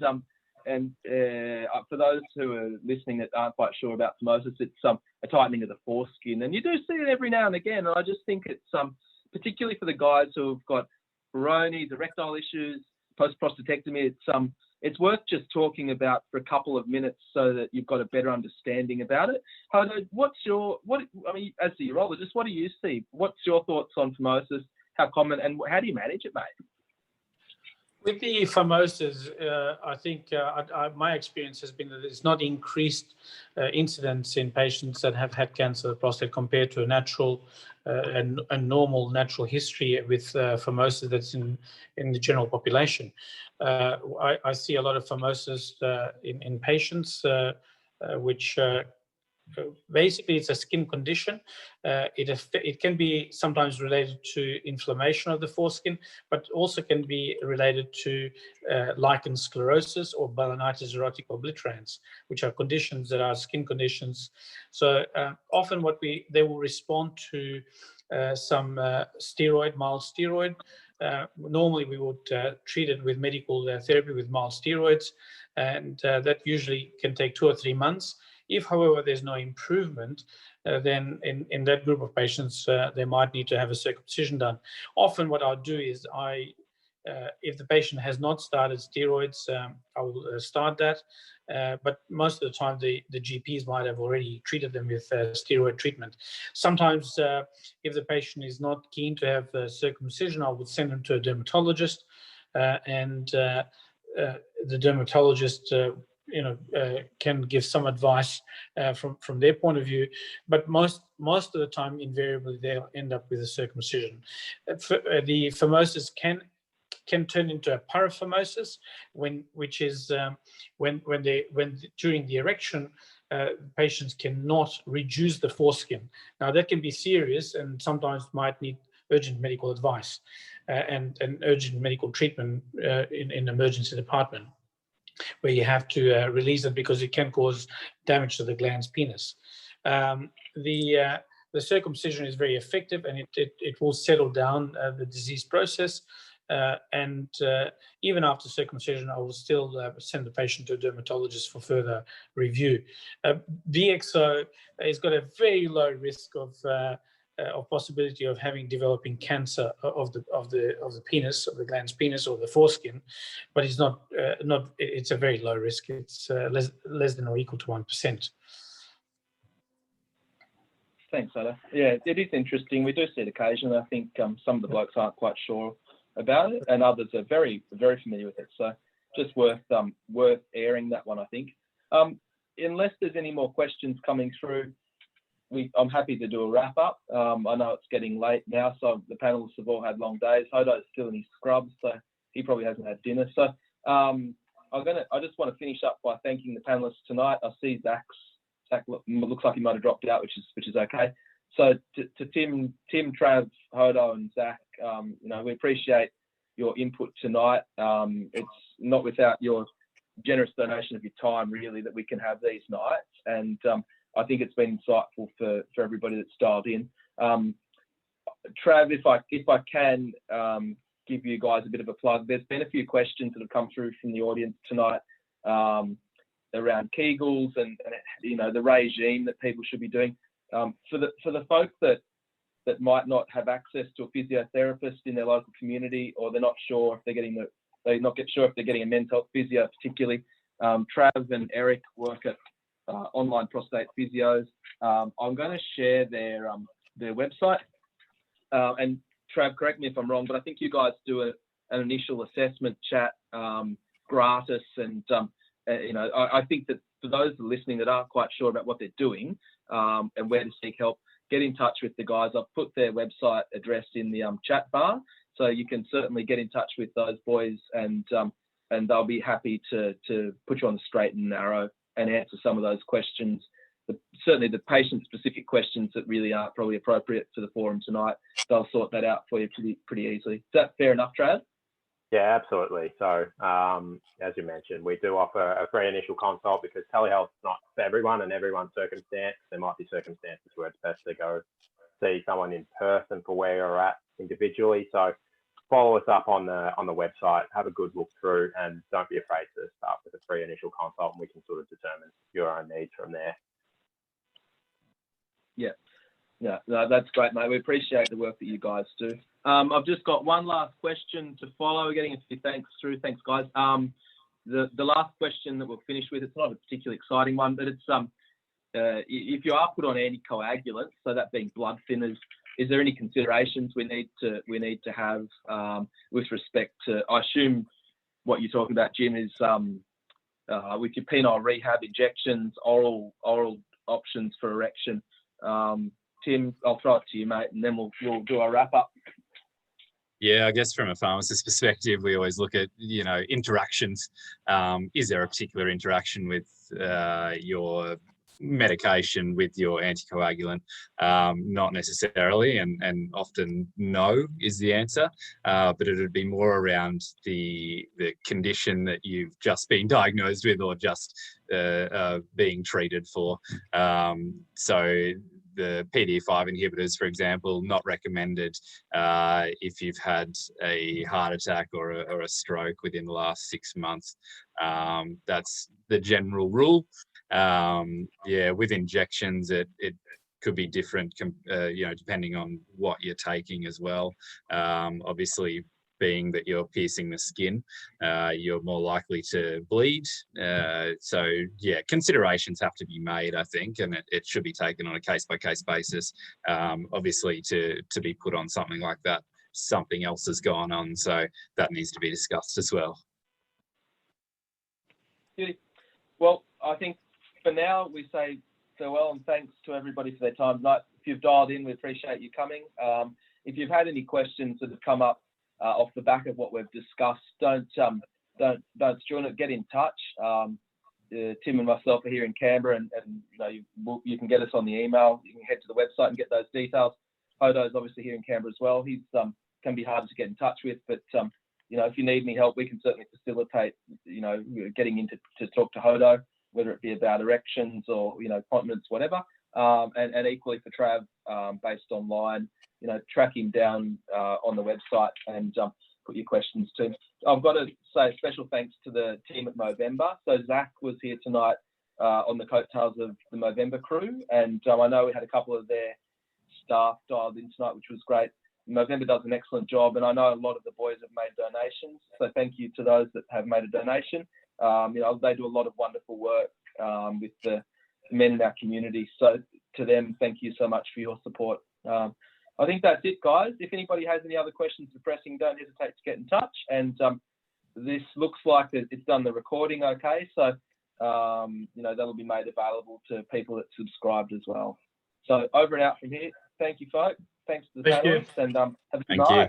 for those who are listening that aren't quite sure about phimosis, it's a tightening of the foreskin, and you do see it every now and again. And I just think it's particularly for the guys who've got Peyronie, erectile issues, post-prostatectomy, it's worth just talking about for a couple of minutes so that you've got a better understanding about it. Hodo, as the urologist, what do you see? What's your thoughts on phimosis? How common, and how do you manage it, mate? With the phimosis, I think my experience has been that it's not increased incidence in patients that have had cancer of the prostate compared to a natural and normal natural history with phimosis that's in the general population. I see a lot of phimosis in patients which basically it's a skin condition. It can be sometimes related to inflammation of the foreskin, but also can be related to lichen sclerosis or balanitis erotica obliterans, which are conditions that are skin conditions. So often they will respond to some mild steroid. Normally we would treat it with medical therapy with mild steroids, and that usually can take 2 or 3 months. If, however, there's no improvement, then in that group of patients, they might need to have a circumcision done. Often what I'll do is if the patient has not started steroids, I will start that. But most of the time, the GPs might have already treated them with steroid treatment. Sometimes if the patient is not keen to have circumcision, I would send them to a dermatologist, and the dermatologist can give some advice from their point of view, but most of the time, invariably, they'll end up with a circumcision. The phimosis can turn into a paraphimosis, which is when during the erection, patients cannot reduce the foreskin. Now that can be serious and sometimes might need urgent medical advice and urgent medical treatment in emergency department, where you have to release it because it can cause damage to the glans penis. The circumcision is very effective, and it will settle down the disease process. And even after circumcision, I will still send the patient to a dermatologist for further review. VXO has got a very low risk of of possibility of developing cancer of the penis, of the glans penis or the foreskin, but it's not it's a very low risk. It's less than or equal to 1%. Thanks, Hodo. Yeah, it is interesting. We do see it occasionally. I think some of the blokes aren't quite sure about it, and others are very, very familiar with it. So just worth airing that one, I think. Unless there's any more questions coming through, I'm happy to do a wrap up. I know it's getting late now, so the panelists have all had long days. Hodo's still in his scrubs, so he probably hasn't had dinner. So I just want to finish up by thanking the panelists tonight. I see Zac looks like he might have dropped out, which is okay. So to Tim, Trav, Hodo, and Zac, we appreciate your input tonight. It's not without your generous donation of your time, really, that we can have these nights. And I think it's been insightful for everybody that's dialed in. Trav, if I can give you guys a bit of a plug, there's been a few questions that have come through from the audience tonight around Kegels and the regime that people should be doing. For the folks that might not have access to a physiotherapist in their local community, or they're not sure if they're getting a mental physio particularly. Trav and Eric work at online prostate physios. I'm going to share their website. And Trav, correct me if I'm wrong, but I think you guys do an initial assessment chat gratis, and I think that for those listening that aren't quite sure about what they're doing and where to seek help, get in touch with the guys. I've put their website address in the chat bar, so you can certainly get in touch with those boys, and they'll be happy to put you on the straight and narrow and answer some of those questions. Certainly the patient-specific questions that really aren't probably appropriate for the forum tonight, they'll sort that out for you pretty easily. Is that fair enough, Trav? Yeah, absolutely. So, as you mentioned, we do offer a free initial consult because telehealth is not for everyone and everyone's circumstance. There might be circumstances where it's best to go see someone in person for where you're at individually. So, follow us up on the website, have a good look through, and don't be afraid to start with a free initial consult, and we can sort of determine your own needs from there. Yeah, no, that's great, mate. We appreciate the work that you guys do. I've just got one last question to follow. We're getting a few thanks through. Thanks, guys. The last question that we'll finish with, it's not a particularly exciting one, but it's if you are put on anticoagulants, so that being blood thinners, is there any considerations we need to have with respect to? I assume what you're talking about, Jim, is with your penile rehab injections, oral options for erection. Tim, I'll throw it to you, mate, and then we'll do our wrap up. Yeah, I guess from a pharmacist perspective, we always look at, interactions. Is there a particular interaction with your medication with your anticoagulant? Not necessarily, and often no is the answer, but it would be more around the condition that you've just been diagnosed with or just being treated for. So the PDE5 inhibitors, for example, not recommended if you've had a heart attack or a stroke within the last 6 months. That's the general rule. With injections, it could be different, depending on what you're taking as well. Obviously, being that you're piercing the skin, you're more likely to bleed. Considerations have to be made, I think, and it should be taken on a case-by-case basis. Obviously, to be put on something like that, something else has gone on, so that needs to be discussed as well. Well, I think for now we say farewell and thanks to everybody for their time tonight. If you've dialed in, we appreciate you coming. If you've had any questions that have come up off the back of what we've discussed, don't get in touch. Tim and myself are here in Canberra, and you can get us on the email. You can head to the website and get those details. Hodo's obviously here in Canberra as well. He's can be hard to get in touch with, but if you need any help, we can certainly facilitate getting into to talk to Hodo, whether it be about erections or continence, whatever. And equally for Trav, based online, track him down on the website and put your questions to him. I've got to say special thanks to the team at Movember. So Zac was here tonight on the coattails of the Movember crew, and I know we had a couple of their staff dialed in tonight, which was great. Movember does an excellent job, and I know a lot of the boys have made donations. So thank you to those that have made a donation. They do a lot of wonderful work with the men in our community. So to them, thank you so much for your support. I think that's it, guys. If anybody has any other questions or pressing, don't hesitate to get in touch. And this looks like it's done the recording okay. So, that'll be made available to people that subscribed as well. So over and out from here. Thank you, folks. Thanks to the panelists, and have a good night.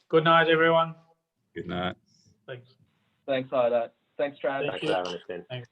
Good night, everyone. Good night. Thanks. Thanks, Hodo. Thanks, Trav. Thanks for having us in. Thanks.